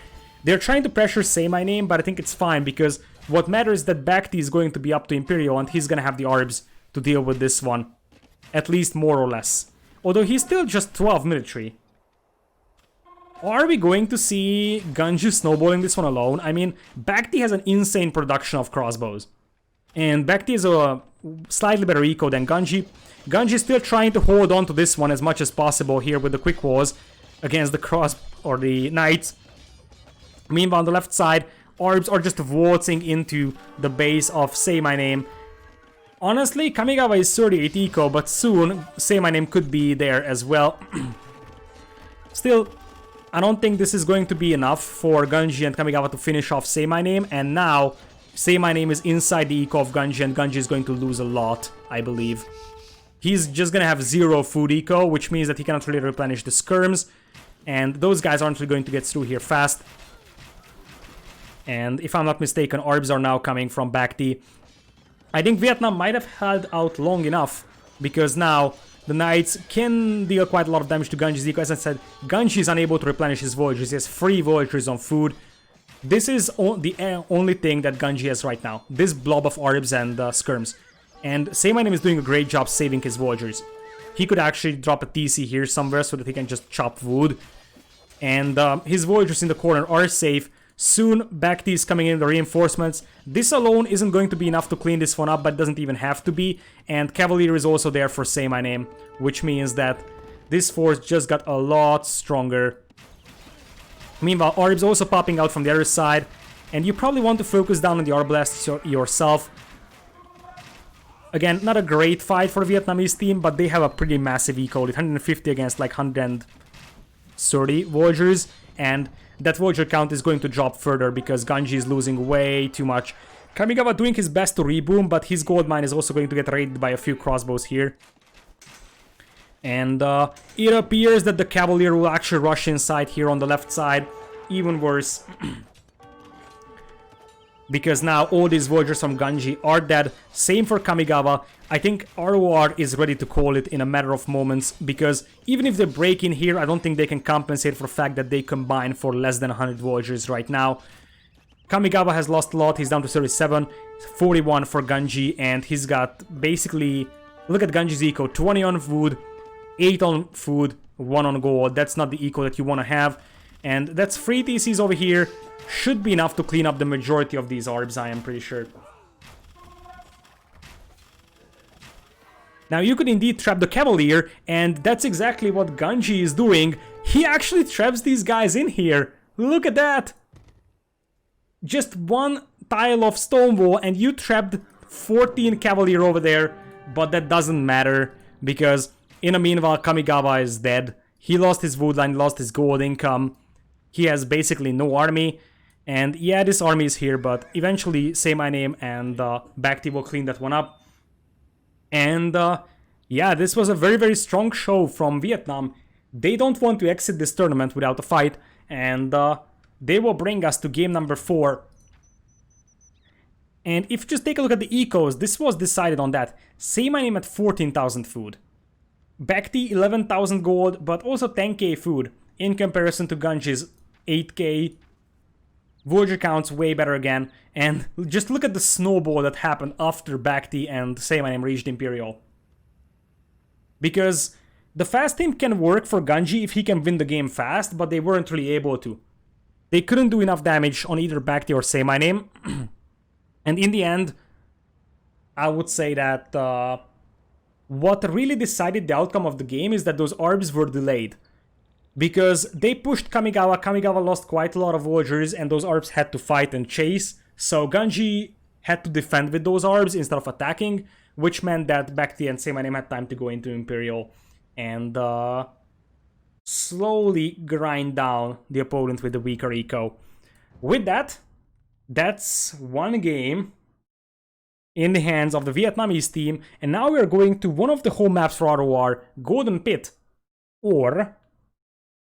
They're trying to pressure SayMyName, but I think it's fine, because what matters is that BacT is going to be up to Imperial, and he's gonna have the Arbs to deal with this one. At least more or less. Although he's still just 12 military. Are we going to see Ganji snowballing this one alone? I mean, BacT has an insane production of crossbows. And BacT is a slightly better eco than Ganji. Ganji is still trying to hold on to this one as much as possible here with the quick walls against the cross or the knights. Meanwhile, on the left side, Arbs are just waltzing into the base of SayMyName. Honestly, Kamigawa is 38 eco, but soon SayMyName could be there as well. Still, I don't think this is going to be enough for Ganji and Kamigawa to finish off SayMyName, and now SayMyName is inside the eco of Ganji, and Ganji is going to lose a lot, I believe. He's just gonna have 0 food eco, which means that he cannot really replenish the skirms, and those guys aren't really going to get through here fast. And if I'm not mistaken, Arbs are now coming from BacT. I think Vietnam might have held out long enough, because now the knights can deal quite a lot of damage to Ganji's eco. As I said, Ganji is unable to replenish his villagers. He has 3 villagers on food. This is the only thing that Ganji has right now. This blob of Arbs and skirms. And SayMyName is doing a great job saving his villagers. He could actually drop a TC here somewhere so that he can just chop wood. And his villagers in the corner are safe. Soon, BacT is coming in with the reinforcements. This alone isn't going to be enough to clean this one up, but it doesn't even have to be. And Cavalier is also there for SayMyName, which means that this force just got a lot stronger. Meanwhile, Arbs also popping out from the other side. And you probably want to focus down on the Arblasts yourself. Again, not a great fight for the Vietnamese team, but they have a pretty massive eco. 150 against like 130 villagers. And that villager count is going to drop further because Ganji is losing way too much. Kamigawa doing his best to reboom, but his gold mine is also going to get raided by a few crossbows here. And it appears that the Cavalier will actually rush inside here on the left side. Even worse. Because now all these villagers from Ganji are dead. Same for Kamigawa. I think RoR is ready to call it in a matter of moments. Because even if they break in here, I don't think they can compensate for the fact that they combine for less than 100 villagers right now. Kamigawa has lost a lot. He's down to 37. 41 for Ganji. And he's got basically... Look at Ganji's eco. 20 on food. 8 on food. 1 on gold. That's not the eco that you want to have. And that's 3 TCs over here. Should be enough to clean up the majority of these Arbs, I am pretty sure. Now you could indeed trap the Cavalier, and that's exactly what Ganji is doing. He actually traps these guys in here. Look at that! Just one tile of stone wall and you trapped 14 Cavalier over there. But that doesn't matter, because in the meanwhile Kamigawa is dead. He lost his wood line, lost his gold income. He has basically no army. And yeah, this army is here, but eventually SayMyName and BacT will clean that one up. And yeah, this was a very, very strong show from Vietnam. They don't want to exit this tournament without a fight, and they will bring us to game number 4. And if you just take a look at the ecos, this was decided on that. SayMyName at 14,000 food. BacT 11,000 gold, but also 10k food in comparison to Ganji's 8k. Villager count's way better again, and just look at the snowball that happened after BacT and SayMyName reached Imperial. Because the fast team can work for Ganji if he can win the game fast, but they weren't really able to. They couldn't do enough damage on either BacT or SayMyName. And in the end, I would say that what really decided the outcome of the game is that those Arbs were delayed. Because they pushed Kamigawa, Kamigawa lost quite a lot of villagers, and those Arbs had to fight and chase. So Ganji had to defend with those Arbs instead of attacking, which meant that BacT and SayMyName had time to go into Imperial. And slowly grind down the opponent with the weaker eco. With that, that's one game in the hands of the Vietnamese team, and now we are going to one of the home maps for RoR, Golden Pit, or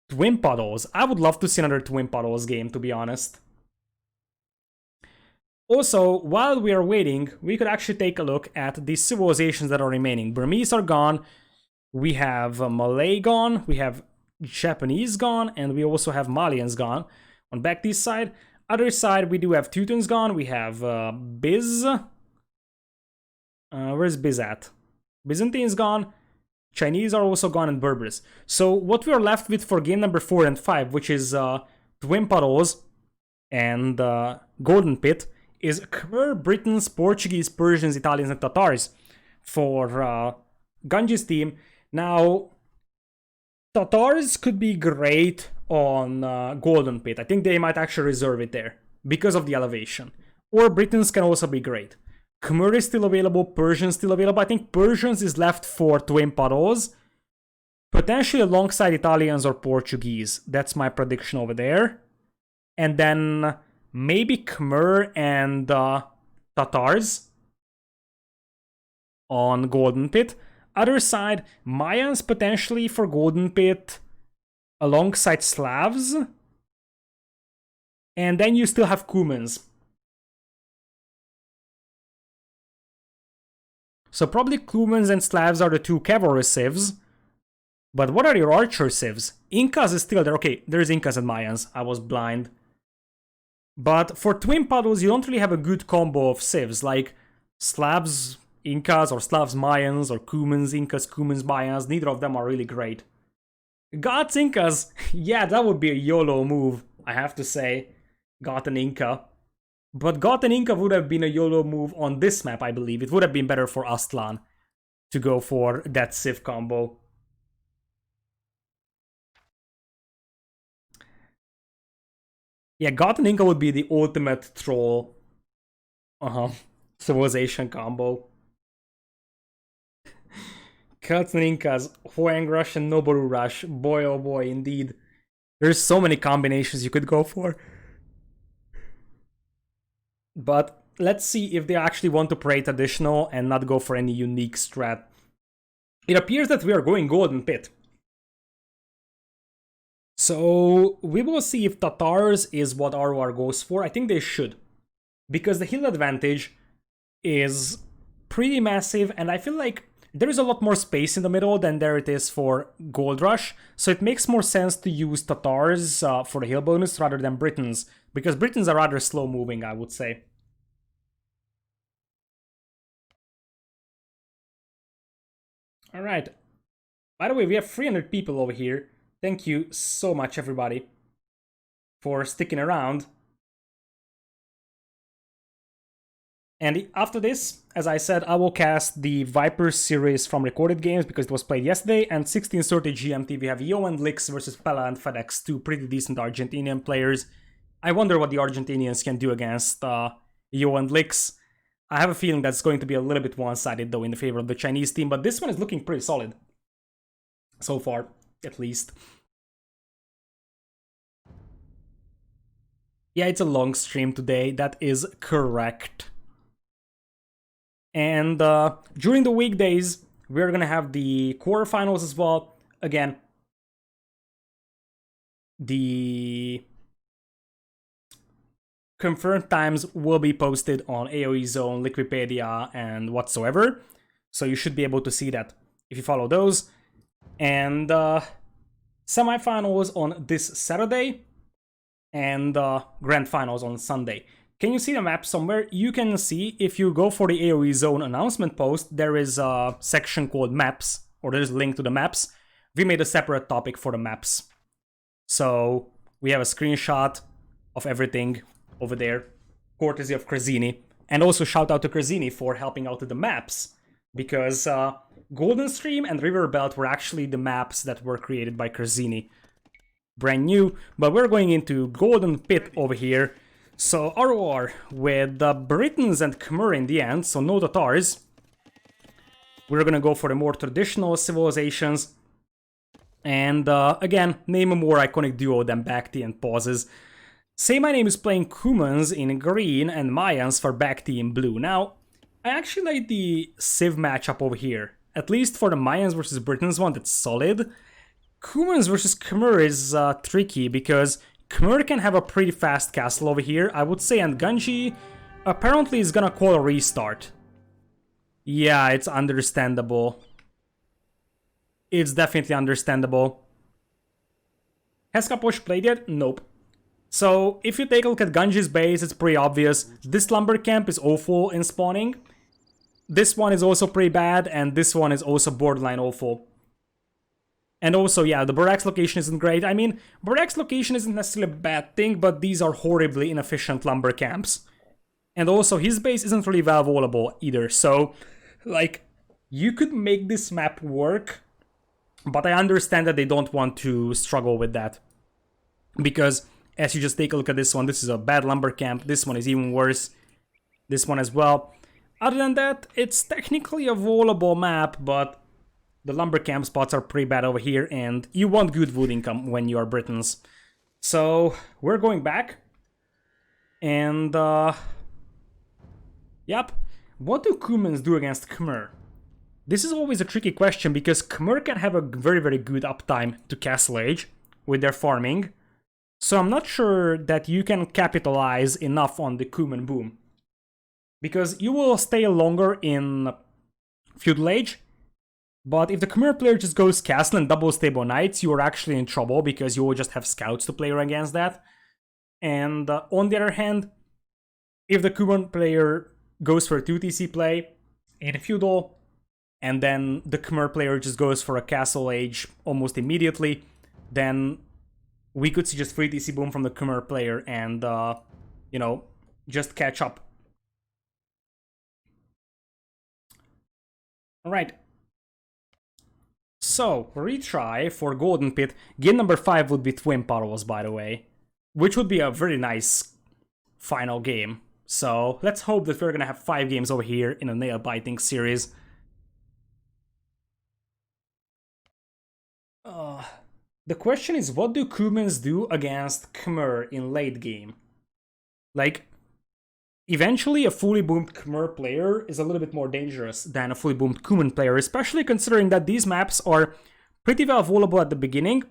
Twin Puddles. I would love to see another Twin Puddles game, to be honest. Also, while we are waiting, we could actually take a look at the civilizations that are remaining. Burmese are gone, we have Malay gone, we have Japanese gone, and we also have Malians gone. On BacT side, other side, we do have Teutons gone, we have Biz. Where's Biz at? Byzantines gone, Chinese are also gone, and Berbers. So what we are left with for game number 4 and 5, which is Twin Puddles and Golden Pit, is Khmer, Britons, Portuguese, Persians, Italians, and Tatars for Ganji's team. Now, Tatars could be great on Golden Pit. I think they might actually reserve it there because of the elevation. Or Britons can also be great. Khmer is still available, Persians still available. I think Persians is left for Twin Puddles, potentially alongside Italians or Portuguese. That's my prediction over there. And then maybe Khmer and Tatars on Golden Pit. Other side, Mayans potentially for Golden Pit alongside Slavs. And then you still have Cumans. So probably Cumans and Slavs are the two cavalry civs. But what are your archer civs? Incas is still there. Okay, there's Incas and Mayans. I was blind. But for Twin Puddles, you don't really have a good combo of civs, like Slavs, Incas, or Slavs, Mayans, or Cumans, Incas, Cumans, Mayans. Neither of them are really great. Goths, Incas, yeah, that would be a YOLO move, I have to say. Goth and Inca. But Goth and Inca would have been a YOLO move on this map, I believe. It would have been better for Aztlan to go for that civ combo. Yeah, Goth and Inca would be the ultimate troll civilization combo. Celts and Incas, Huang Rush and Noboru Rush. Boy, oh boy, indeed. There's so many combinations you could go for. But let's see if they actually want to play traditional and not go for any unique strat. It appears that we are going Golden Pit. So we will see if Tatars is what RoR goes for. I think they should. Because the hill advantage is pretty massive, and I feel like there is a lot more space in the middle than there it is for Gold Rush. So it makes more sense to use Tatars for the hill bonus rather than Britons. Because Britons are rather slow moving, I would say. Alright. By the way, we have 300 people over here. Thank you so much, everybody, for sticking around. And after this, as I said, I will cast the Viper series from Recorded Games because it was played yesterday. And 16:30 GMT, we have Yo and Lix versus Pella and FedEx, two pretty decent Argentinian players. I wonder what the Argentinians can do against Yo and Lix. I have a feeling that's going to be a little bit one-sided, though, in the favor of the Chinese team. But this one is looking pretty solid. So far, at least. Yeah, it's a long stream today. That is correct. And during the weekdays, we're going to have the quarterfinals as well. Again, the confirmed times will be posted on AoE Zone, Liquipedia, and whatsoever. So you should be able to see that if you follow those. And semifinals on this Saturday, and grand finals on Sunday. Can you see the map somewhere? You can see, if you go for the AoE Zone announcement post, there is a section called Maps, or there's a link to the maps. We made a separate topic for the maps. So we have a screenshot of everything over there, courtesy of Crazini. And also shout out to Crazini for helping out with the maps, because Golden Stream and River Belt were actually the maps that were created by Crazini. Brand new, but we're going into Golden Pit over here. So RoR with the Britons and Khmer in the end, so no Tatars. We're gonna go for the more traditional civilizations. And again, name a more iconic duo than BacT and Pauses. SayMyName is playing Cumans in green and Mayans for BacT in blue. Now, I actually like the Civ matchup over here. At least for the Mayans versus Britons one, that's solid. Cumans versus Khmer is tricky because Khmer can have a pretty fast castle over here, I would say, and Ganji apparently is gonna call a restart. Yeah, it's understandable. It's definitely understandable. Has Kaposh played yet? Nope. So, if you take a look at Ganji's base, it's pretty obvious. This lumber camp is awful in spawning. This one is also pretty bad, and this one is also borderline awful. And also, yeah, the Barak's location isn't great. I mean, Barak's location isn't necessarily a bad thing, but these are horribly inefficient lumber camps. And also, his base isn't really well-wallable either, so, like, you could make this map work, but I understand that they don't want to struggle with that. Because, as you just take a look at this one, this is a bad lumber camp, this one is even worse, this one as well. Other than that, it's technically a wallable map, but the lumber camp spots are pretty bad over here, and you want good wood income when you are Britons. So, we're going back. And, yep. What do Cumans do against Khmer? This is always a tricky question, because Khmer can have a very, very good uptime to Castle Age with their farming. So I'm not sure that you can capitalize enough on the Cuman boom. Because you will stay longer in Feudal Age, but if the Khmer player just goes Castle and double stable Knights, you are actually in trouble because you will just have scouts to play against that. And on the other hand, if the Cuman player goes for a 2TC play in Feudal, and then the Khmer player just goes for a Castle Age almost immediately, then we could see just 3TC boom from the Khmer player and, you know, just catch up. Alright. So, retry for Golden Pit. Game number 5 would be Twin Puddles, by the way. Which would be a very nice final game. So, let's hope that we're gonna have 5 games over here in a nail-biting series. The question is, what do Cumans do against Khmer in late game? Like, eventually a fully boomed Khmer player is a little bit more dangerous than a fully boomed Cuman player, especially considering that these maps are pretty well volable at the beginning,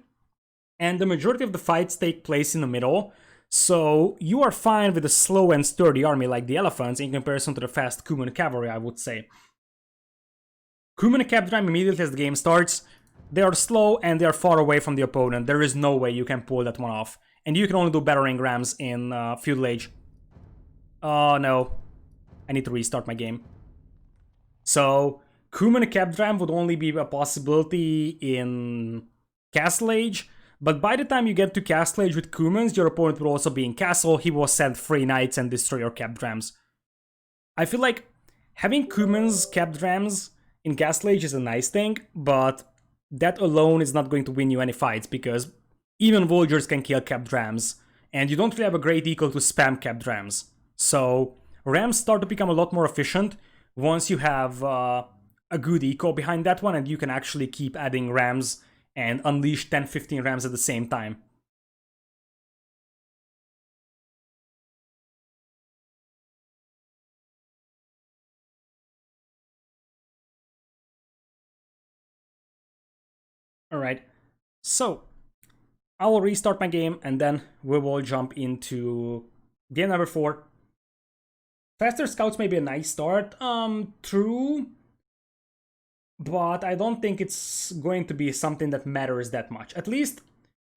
and the majority of the fights take place in the middle, so you are fine with a slow and sturdy army like the Elephants in comparison to the fast Cuman cavalry, I would say. Cuman cap dram immediately as the game starts. They are slow and they are far away from the opponent. There is no way you can pull that one off. And you can only do battering rams in Feudal Age. Oh no. I need to restart my game. So, Cuman cap dram would only be a possibility in Castle Age. But by the time you get to Castle Age with Cumans, your opponent will also be in Castle. He will send 3 knights and destroy your cap drams. I feel like having Cumans cap drams in Castle Age is a nice thing, but that alone is not going to win you any fights, because even Vultures can kill cap drams, and you don't really have a great eco to spam cap drams. So rams start to become a lot more efficient once you have a good eco behind that one, and you can actually keep adding rams and unleash 10-15 rams at the same time. Alright, so I will restart my game and then we will jump into game number 4. Faster scouts may be a nice start, true, but I don't think it's going to be something that matters that much. At least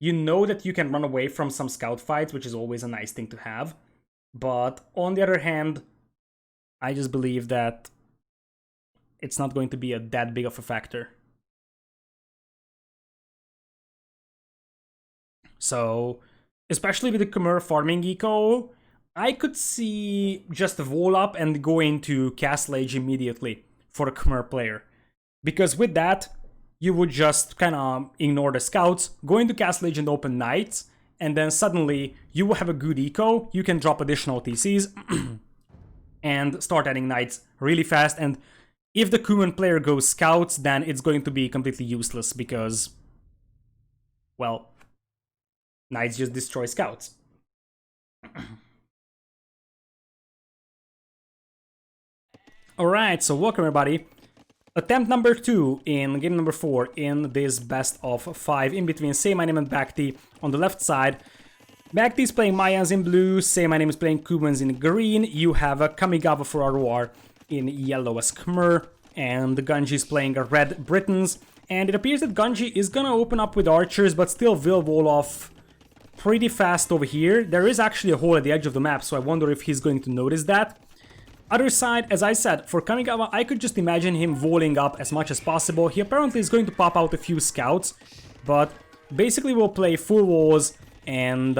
you know that you can run away from some scout fights, which is always a nice thing to have. But on the other hand, I just believe that it's not going to be that big of a factor. So, especially with the Khmer farming eco, I could see just wall up and go into Castle Age immediately for a Khmer player. Because with that, you would just kind of ignore the scouts, go into Castle Age and open knights, and then suddenly you will have a good eco, you can drop additional TCs, and start adding knights really fast. And if the Cuman player goes scouts, then it's going to be completely useless, because well, knights just destroy scouts. Alright, so welcome everybody. Attempt number 2 in game number 4 in this best of 5 in between SayMyName and BacT. On the left side, BacT is playing Mayans in blue, SayMyName is playing Cubans in green. You have a Kamigawa for RoR in yellow as Khmer, and Ganji is playing a red Britons. And it appears that Ganji is gonna open up with archers, but still will wall off pretty fast over here. There is actually a hole at the edge of the map, so I wonder if he's going to notice that. Other side, as I said, for Kamigawa, I could just imagine him walling up as much as possible. He apparently is going to pop out a few scouts, but basically will play full walls and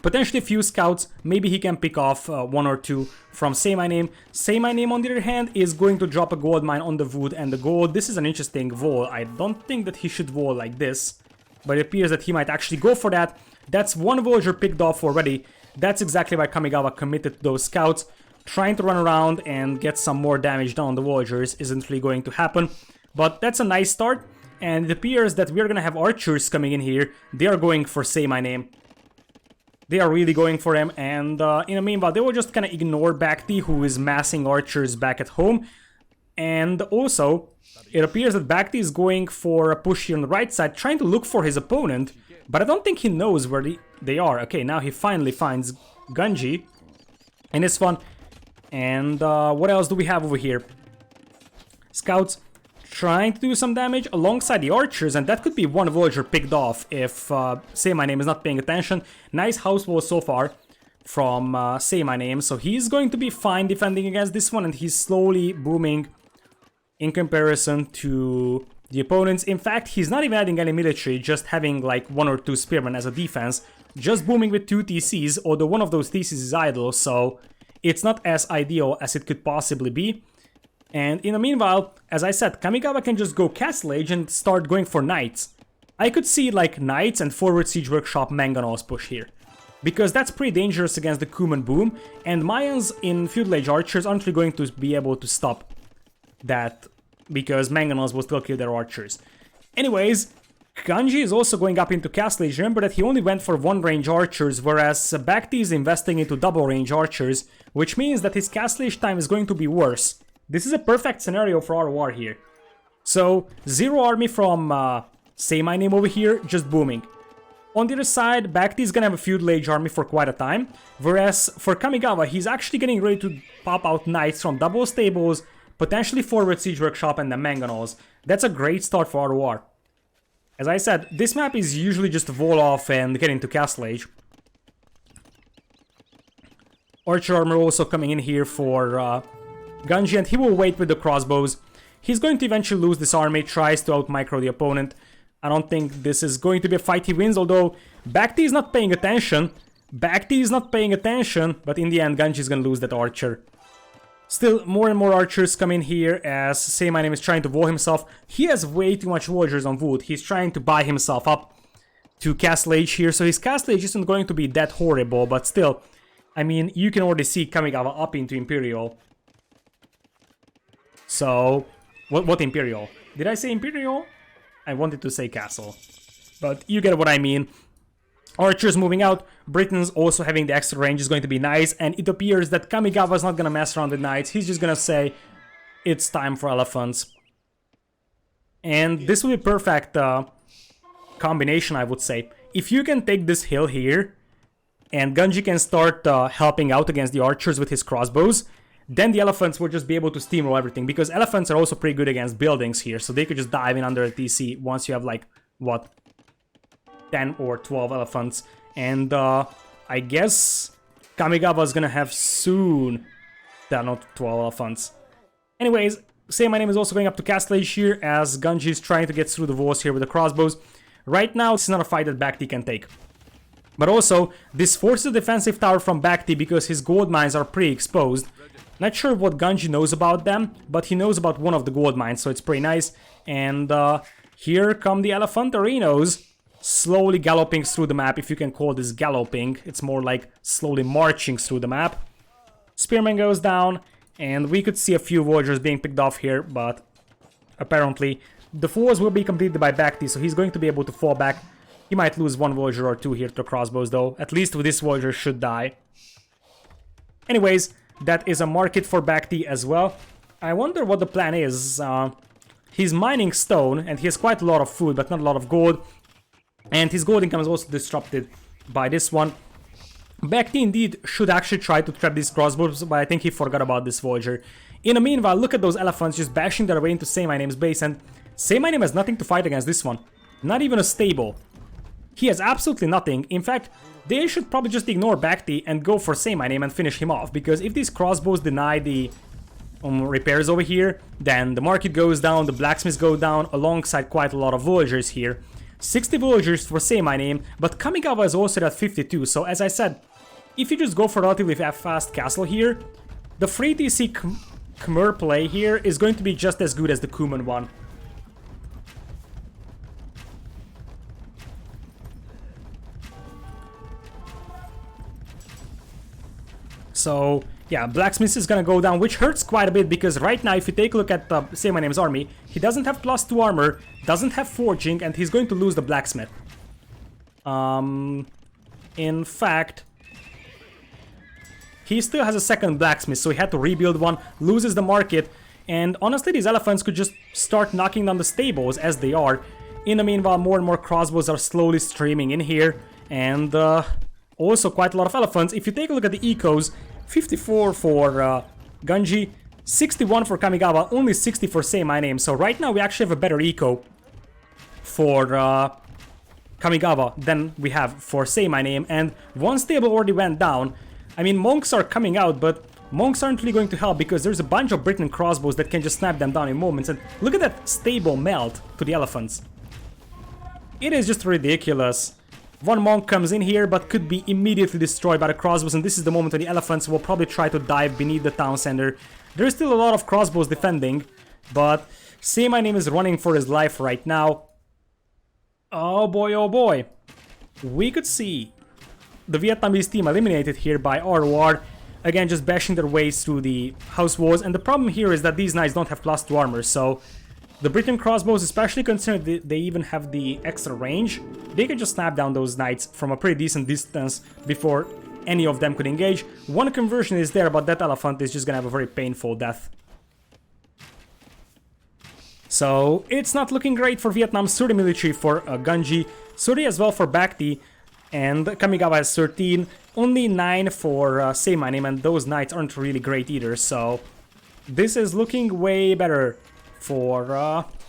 potentially a few scouts. Maybe he can pick off 1 or 2 from SayMyName. SayMyName, on the other hand, is going to drop a gold mine on the wood and the gold. This is an interesting wall. I don't think that he should wall like this, but it appears that he might actually go for that. That's 1 villager picked off already. That's exactly why Kamigawa committed to those scouts. Trying to run around and get some more damage done on the villagers isn't really going to happen. But that's a nice start, and it appears that we're gonna have archers coming in here. They are going for SayMyName. They are really going for him, and in the meanwhile, they will just kind of ignore BacT, who is massing archers back at home. And also, it appears that BacT is going for a push here on the right side, trying to look for his opponent, but I don't think he knows where they are. Okay, now he finally finds Ganji in this one. And what else do we have over here? Scouts trying to do some damage alongside the archers, and that could be 1 villager picked off if SayMyName is not paying attention. Nice house wall so far from SayMyName, so he's going to be fine defending against this one, and he's slowly booming in comparison to the opponents. In fact, he's not even adding any military, just having like 1 or 2 spearmen as a defense, just booming with 2 TCs, although one of those TCs is idle, so it's not as ideal as it could possibly be. And in the meanwhile, as I said, Kamigawa can just go Castle Age and start going for knights. I could see like knights and forward siege workshop mangonels push here, because that's pretty dangerous against the Kuman boom, and Mayans in feudal age archers aren't really going to be able to stop that, because mangonels will still kill their archers. Anyways, Ganji is also going up into Castle Age. Remember that he only went for 1 range archers, whereas BacT is investing into double range archers, which means that his Castle Age time is going to be worse. This is a perfect scenario for RoR here. So, 0 army from SayMyName over here, just booming. On the other side, BacT is gonna have a feudal age army for quite a time, whereas for Kamigawa, he's actually getting ready to pop out knights from double stables, potentially forward siege workshop and the mangonels. That's a great start for RoR. As I said, this map is usually just wall off and get into Castle Age. Archer armor also coming in here for Ganji, and he will wait with the crossbows. He's going to eventually lose this army, tries to out-micro the opponent. I don't think this is going to be a fight he wins, although BacT is not paying attention. BacT is not paying attention, but in the end, Ganji is going to lose that archer. Still, more and more archers come in here as SayMyName is trying to wall himself. He has way too much villagers on wood. He's trying to buy himself up to Castle Age here, so his Castle Age isn't going to be that horrible, but still, I mean, you can already see Kamigawa up into Imperial. So, what Imperial? Did I say Imperial? I wanted to say Castle, but you get what I mean. Archers moving out, Britons also having the extra range is going to be nice, and it appears that Kamigawa is not gonna mess around with knights, he's just gonna say, it's time for elephants. And this will be perfect combination, I would say. If you can take this hill here, and Ganji can start helping out against the archers with his crossbows, then the elephants will just be able to steamroll everything, because elephants are also pretty good against buildings here, so they could just dive in under a TC once you have like, what, 10 or 12 elephants. And I guess Kamigawa is gonna have soon 10 or 12 elephants. Anyways, SayMyName is also going up to Castle Age here as Ganji is trying to get through the walls here with the crossbows. Right now, this is not a fight that BacT can take. But also, this forces a defensive tower from BacT because his gold mines are pretty exposed. Not sure what Ganji knows about them, but he knows about one of the gold mines, so it's pretty nice. And here come the Elephantarinos, slowly galloping through the map, if you can call this galloping. It's more like slowly marching through the map. Spearman goes down, and we could see a few villagers being picked off here, but apparently The fours will be completed by BacT, so he's going to be able to fall back. He might lose one villager or two here to the crossbows, though. At least with this villager should die. Anyways, that is a market for BacT as well. I wonder what the plan is. He's mining stone, and he has quite a lot of food, but not a lot of gold. And his gold income is also disrupted by this one. BacT indeed should actually try to trap these crossbows, but I think he forgot about this villager. In the meanwhile, look at those elephants just bashing their way into SayMyName's base, and SayMyName has nothing to fight against this one. Not even a stable. He has absolutely nothing. In fact, they should probably just ignore BacT and go for SayMyName and finish him off, because if these crossbows deny the repairs over here, then the market goes down, the blacksmiths go down, alongside quite a lot of villagers here. 60 villagers for SayMyName, but Kamigawa is also at 52, so as I said, if you just go for a relatively fast castle here, the free TC Khmer play here is going to be just as good as the Kuman one. So, yeah, Blacksmith is gonna go down, which hurts quite a bit, because right now, if you take a look at SayMyName's army, he doesn't have +2 armor, doesn't have forging, and he's going to lose the Blacksmith. In fact, he still has a second Blacksmith, so he had to rebuild one, loses the market, and honestly, these elephants could just start knocking down the stables as they are. In the meanwhile, more and more crossbows are slowly streaming in here, and also quite a lot of elephants. If you take a look at the ecos, 54 for Ganji, 61 for Kamigawa, only 60 for SayMyName. So right now we actually have a better eco for Kamigawa than we have for SayMyName, and one stable already went down. I mean, monks are coming out, but monks aren't really going to help because there's a bunch of Britain crossbows that can just snap them down in moments, and look at that stable melt to the elephants. It is just ridiculous. One monk comes in here, but could be immediately destroyed by the crossbows, and this is the moment when the elephants will probably try to dive beneath the town center. There's still a lot of crossbows defending, but SayMyName is running for his life right now. Oh boy, we could see the Vietnamese team eliminated here by RoR, again just bashing their ways through the house walls, and the problem here is that these knights don't have +2 armor, so the Britain crossbows, especially considering they even have the extra range, they can just snap down those knights from a pretty decent distance before any of them could engage. One conversion is there, but that elephant is just gonna have a very painful death. So it's not looking great for Vietnam. 30 military for Ganji, 30 as well for BacT, and Kamigawa has 13, only 9 for SayMyName, and those knights aren't really great either, so this is looking way better for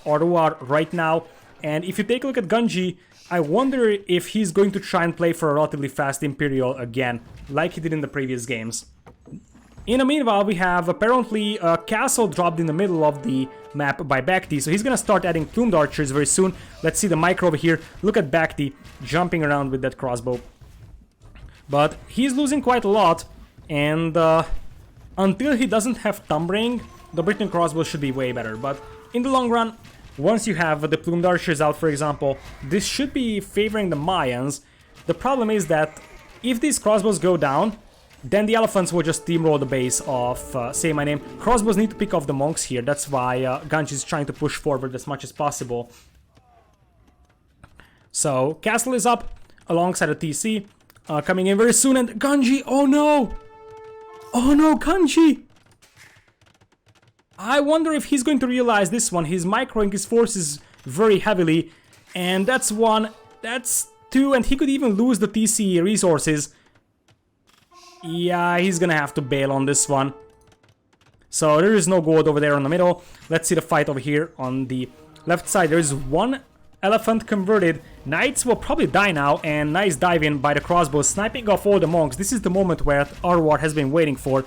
RoR right now. And if you take a look at Ganji, I wonder if he's going to try and play for a relatively fast Imperial again, like he did in the previous games. In the meanwhile, we have apparently a castle dropped in the middle of the map by BacT, so he's gonna start adding plumed archers very soon. Let's see the micro over here. Look at BacT jumping around with that crossbow. But he's losing quite a lot, and until he doesn't have Thumb Ring, the Britain crossbow should be way better. But in the long run, once you have the plumed archers out, for example, this should be favoring the Mayans. The problem is that if these crossbows go down, then the elephants will just steamroll the base of SayMyName. Crossbows need to pick off the monks here. That's why Ganji is trying to push forward as much as possible. So castle is up alongside a TC coming in very soon, and Ganji, oh no! Oh no, Ganji! I wonder if he's going to realize this one. He's microing his forces very heavily, and that's one, that's two, and he could even lose the TC resources. Yeah, he's gonna have to bail on this one. So there is no gold over there in the middle. Let's see the fight over here on the left side. There is one elephant converted. Knights will probably die now, and nice dive in by the crossbow, sniping off all the monks. This is the moment where RoR has been waiting for.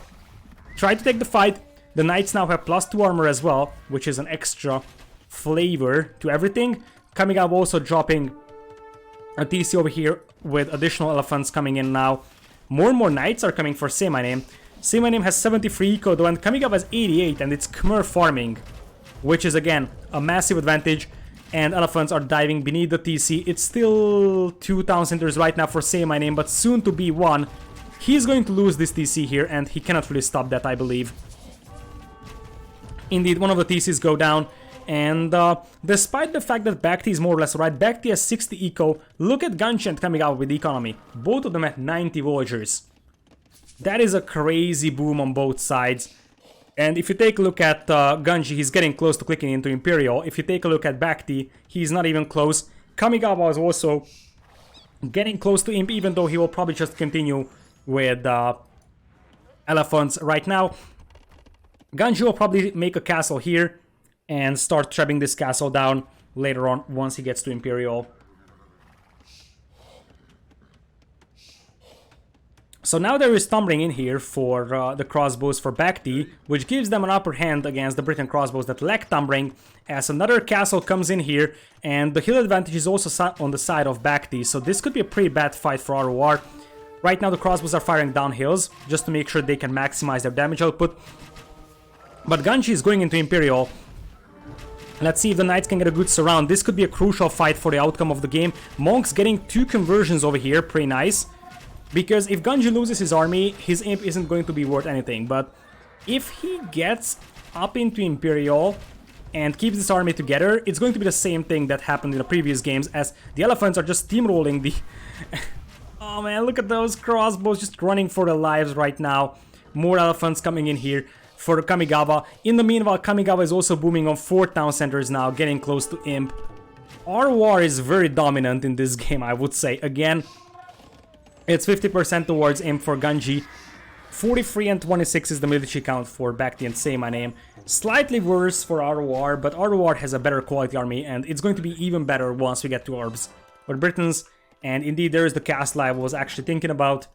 Try to take the fight. The knights now have +2 armor as well, which is an extra flavor to everything. Kamigawa also dropping a TC over here with additional elephants coming in now. More and more knights are coming for SayMyName. SayMyName has 73 eco though, and Kamigawa has 88, and it's Khmer farming, which is again a massive advantage. And elephants are diving beneath the TC. It's still 2 town centers right now for SayMyName, but soon to be 1. He's going to lose this TC here, and he cannot really stop that, I believe. Indeed, one of the TCs go down, And despite the fact that BacT is more or less right, BacT has 60 eco. Look at Ganji and Kamigawa with economy. Both of them at 90 villagers. That is a crazy boom on both sides. And if you take a look at Ganji, he's getting close to clicking into Imperial. If you take a look at BacT, he's not even close. Kamigawa is also getting close to Imp, even though he will probably just continue with Elephants right now. Ganji will probably make a castle here and start trapping this castle down later on once he gets to Imperial. So now there is tumbling in here for the crossbows for BacT, which gives them an upper hand against the Britain crossbows that lack tumbling, as another castle comes in here, and the hill advantage is also on the side of BacT, so this could be a pretty bad fight for RoR. Right now the crossbows are firing down hills, just to make sure they can maximize their damage output. But Ganji is going into Imperial. Let's see if the Knights can get a good surround. This could be a crucial fight for the outcome of the game. Monk's getting 2 conversions over here, pretty nice. Because if Ganji loses his army, his Imp isn't going to be worth anything. But if he gets up into Imperial and keeps this army together, it's going to be the same thing that happened in the previous games, as the Elephants are just steamrolling the... Oh man, look at those crossbows just running for their lives right now. More Elephants coming in here for Kamigawa. In the meanwhile, Kamigawa is also booming on 4 town centers now, getting close to Imp. RoR is very dominant in this game, I would say. Again, it's 50% towards Imp for Ganji. 43 and 26 is the military count for BacT and SayMyName. Slightly worse for RoR, but RoR has a better quality army, and it's going to be even better once we get to Orbs. But Britons, and indeed there is the castle I was actually thinking about,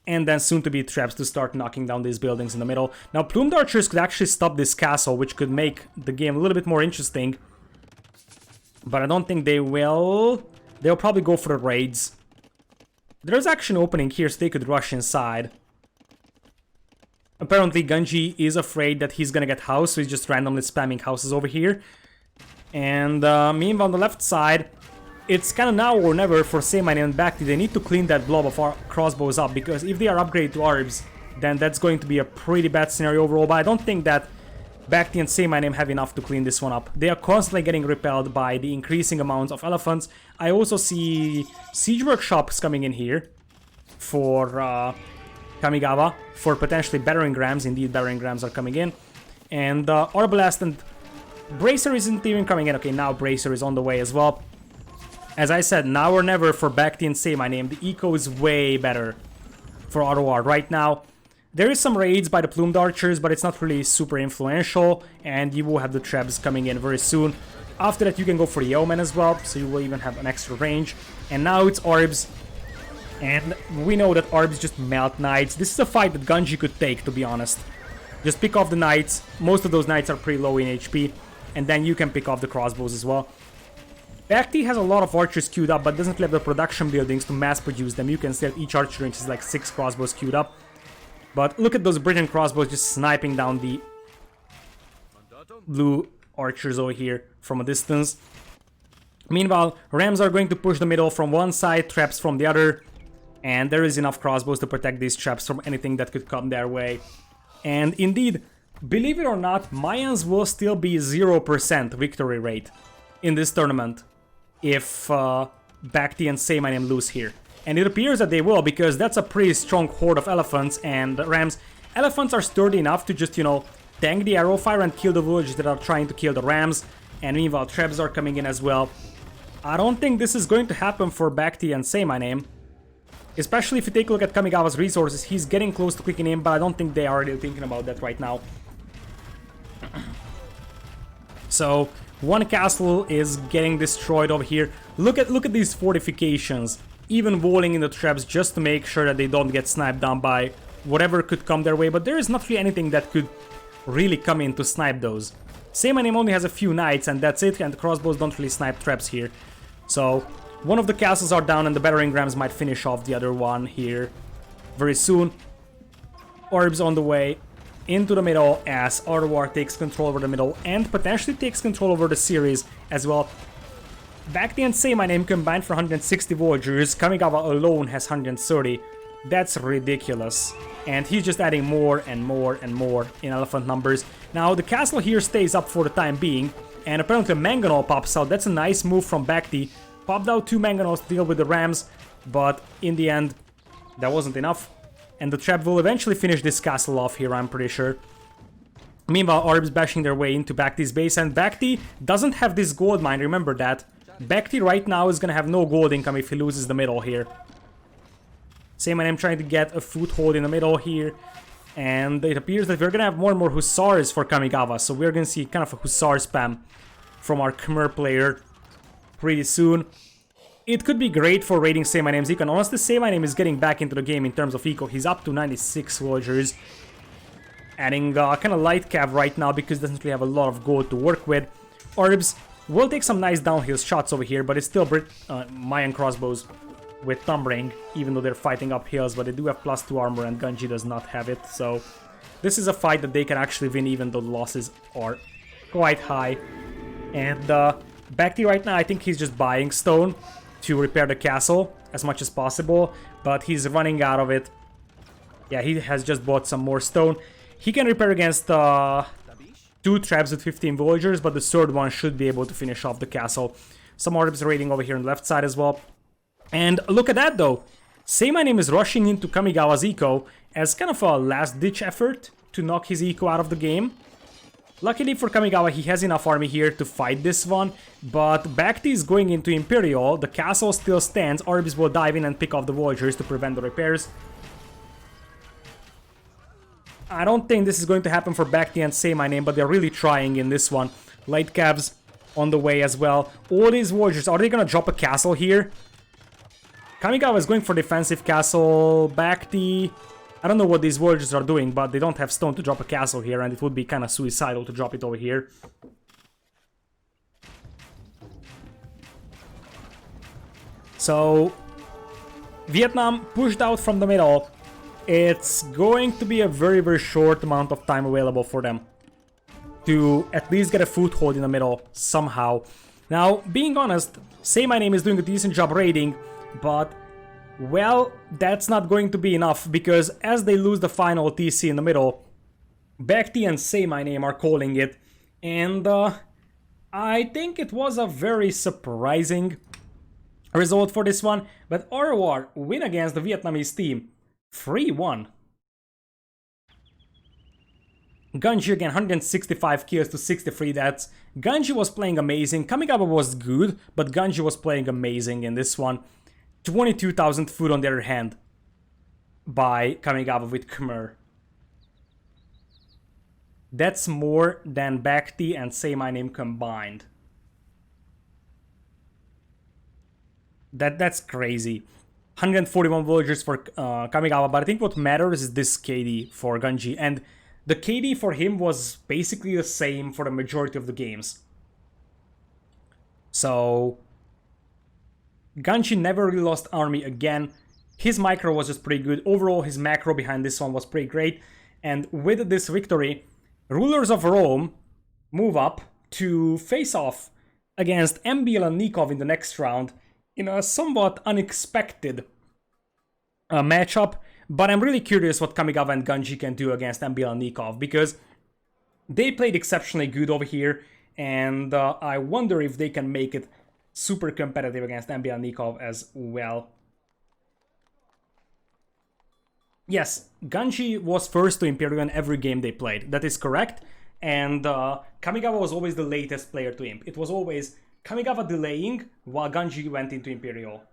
and then soon to be traps to start knocking down these buildings in the middle. Now Plumed Archers could actually stop this castle, which could make the game a little bit more interesting. But I don't think they will. They'll probably go for the raids. There's actually an opening here, so they could rush inside. Apparently Ganji is afraid that he's gonna get housed, so he's just randomly spamming houses over here. And meanwhile on the left side, it's kind of now or never for SayMyName and BacT. They need to clean that blob of our crossbows up, because if they are upgraded to Arbs, then that's going to be a pretty bad scenario overall. But I don't think that BacT and SayMyName have enough to clean this one up. They are constantly getting repelled by the increasing amounts of Elephants. I also see siege workshops coming in here for Kamigawa, for potentially battering rams. Indeed, battering rams are coming in. And Arbalest and Bracer isn't even coming in. Okay, now Bracer is on the way as well. As I said, now or never for BacT and SayMyName. The eco is way better for RoR right now. There is some raids by the Plumed Archers, but it's not really super influential, and you will have the traps coming in very soon. After that you can go for the Yeoman as well, so you will even have an extra range. And now it's Orbs, and we know that Orbs just melt Knights. This is a fight that Ganji could take, to be honest. Just pick off the Knights. Most of those Knights are pretty low in HP, and then you can pick off the crossbows as well. BacT has a lot of archers queued up, but doesn't have the production buildings to mass produce them. You can see that each archer range is like 6 crossbows queued up. But look at those Britain crossbows just sniping down the blue archers over here from a distance. Meanwhile, Rams are going to push the middle from one side, traps from the other. And there is enough crossbows to protect these traps from anything that could come their way. And indeed, believe it or not, Mayans will still be 0% victory rate in this tournament if BacT and SayMyName lose here. And it appears that they will, because that's a pretty strong horde of Elephants and Rams. Elephants are sturdy enough to just, you know, tank the arrow fire and kill the villages that are trying to kill the Rams. And meanwhile, traps are coming in as well. I don't think this is going to happen for BacT and SayMyName. Especially if you take a look at Kamigawa's resources, he's getting close to clicking in, but I don't think they are really thinking about that right now. So one castle is getting destroyed over here. Look at these fortifications, even walling in the traps just to make sure that they don't get sniped down by whatever could come their way. But there is not really anything that could really come in to snipe those. SayMyName only has a few knights and that's it, and the crossbows don't really snipe traps here. So one of the castles are down and the battering rams might finish off the other one here very soon. Orbs on the way into the middle as RoR takes control over the middle and potentially takes control over the series as well. BacT and SayMyName combined for 160 villagers. Kamigawa alone has 130. That's ridiculous. And he's just adding more and more and more in elephant numbers. Now, the castle here stays up for the time being, and apparently Mangonel pops out. That's a nice move from BacT. Popped out 2 Mangonels to deal with the Rams, but in the end, that wasn't enough. And the trap will eventually finish this castle off here, I'm pretty sure. Meanwhile, Orbs bashing their way into BacT's base, and BacT doesn't have this gold mine, remember that. BacT right now is gonna have no gold income if he loses the middle here. SayMyName trying to get a foothold in the middle here, and it appears that we're gonna have more and more Hussars for Kamigawa, so we're gonna see kind of a Hussar spam from our Khmer player pretty soon. It could be great for raiding SayMyName's eco, and honestly SayMyName is getting back into the game in terms of eco. He's up to 96 villagers, adding kind of light cav right now because he doesn't really have a lot of gold to work with. Orbs will take some nice downhill shots over here, but it's still Mayan crossbows with Thumb Ring, even though they're fighting up hills, but they do have +2 armor and Gunji does not have it, so this is a fight that they can actually win even though the losses are quite high. And BacT right now, I think he's just buying stone to repair the castle as much as possible, but he's running out of it. Yeah, he has just bought some more stone. He can repair against 2 traps with 15 villagers, but the third one should be able to finish off the castle. Some orbs raiding over here on the left side as well. And look at that though, SayMyName is rushing into Kamigawa's eco as kind of a last-ditch effort to knock his eco out of the game. Luckily for Kamigawa, he has enough army here to fight this one, but BacT is going into Imperial, the castle still stands, Orbs will dive in and pick off the villagers to prevent the repairs. I don't think this is going to happen for BacT and SayMyName, but they're really trying in this one. Light cabs on the way as well. All these villagers, are they gonna drop a castle here? Kamigawa is going for defensive castle. BacT, I don't know what these villagers are doing, but they don't have stone to drop a castle here, and it would be kind of suicidal to drop it over here. So, Vietnam pushed out from the middle. It's going to be a very, very short amount of time available for them to at least get a foothold in the middle somehow. Now, being honest, SayMyName is doing a decent job raiding, but, well, that's not going to be enough, because as they lose the final TC in the middle, BacT and SayMyName are calling it, and I think it was a very surprising result for this one, but RoR win against the Vietnamese team, 3-1. Gunji again, 165 kills to 63 deaths. Gunji was playing amazing, Kamigawa was good, but Gunji was playing amazing in this one. 22,000 food on the other hand by Kamigawa with Khmer. That's more than BacT and SayMyName combined. That's crazy. 141 villagers for Kamigawa, but I think what matters is this KD for Gunji, and the KD for him was basically the same for the majority of the games. So Gunji never really lost army again. His micro was just pretty good. Overall, his macro behind this one was pretty great. And with this victory, rulers of Rome move up to face off against Embil and Nikov in the next round in a somewhat unexpected matchup. But I'm really curious what Kamigawa and Gunji can do against Embil and Nikov, because they played exceptionally good over here, and I wonder if they can make it super competitive against Embil and Nikov as well. Yes, Gunji was first to Imperial in every game they played, that is correct, and Kamigawa was always the latest player to Imp. It was always Kamigawa delaying while Gunji went into Imperial.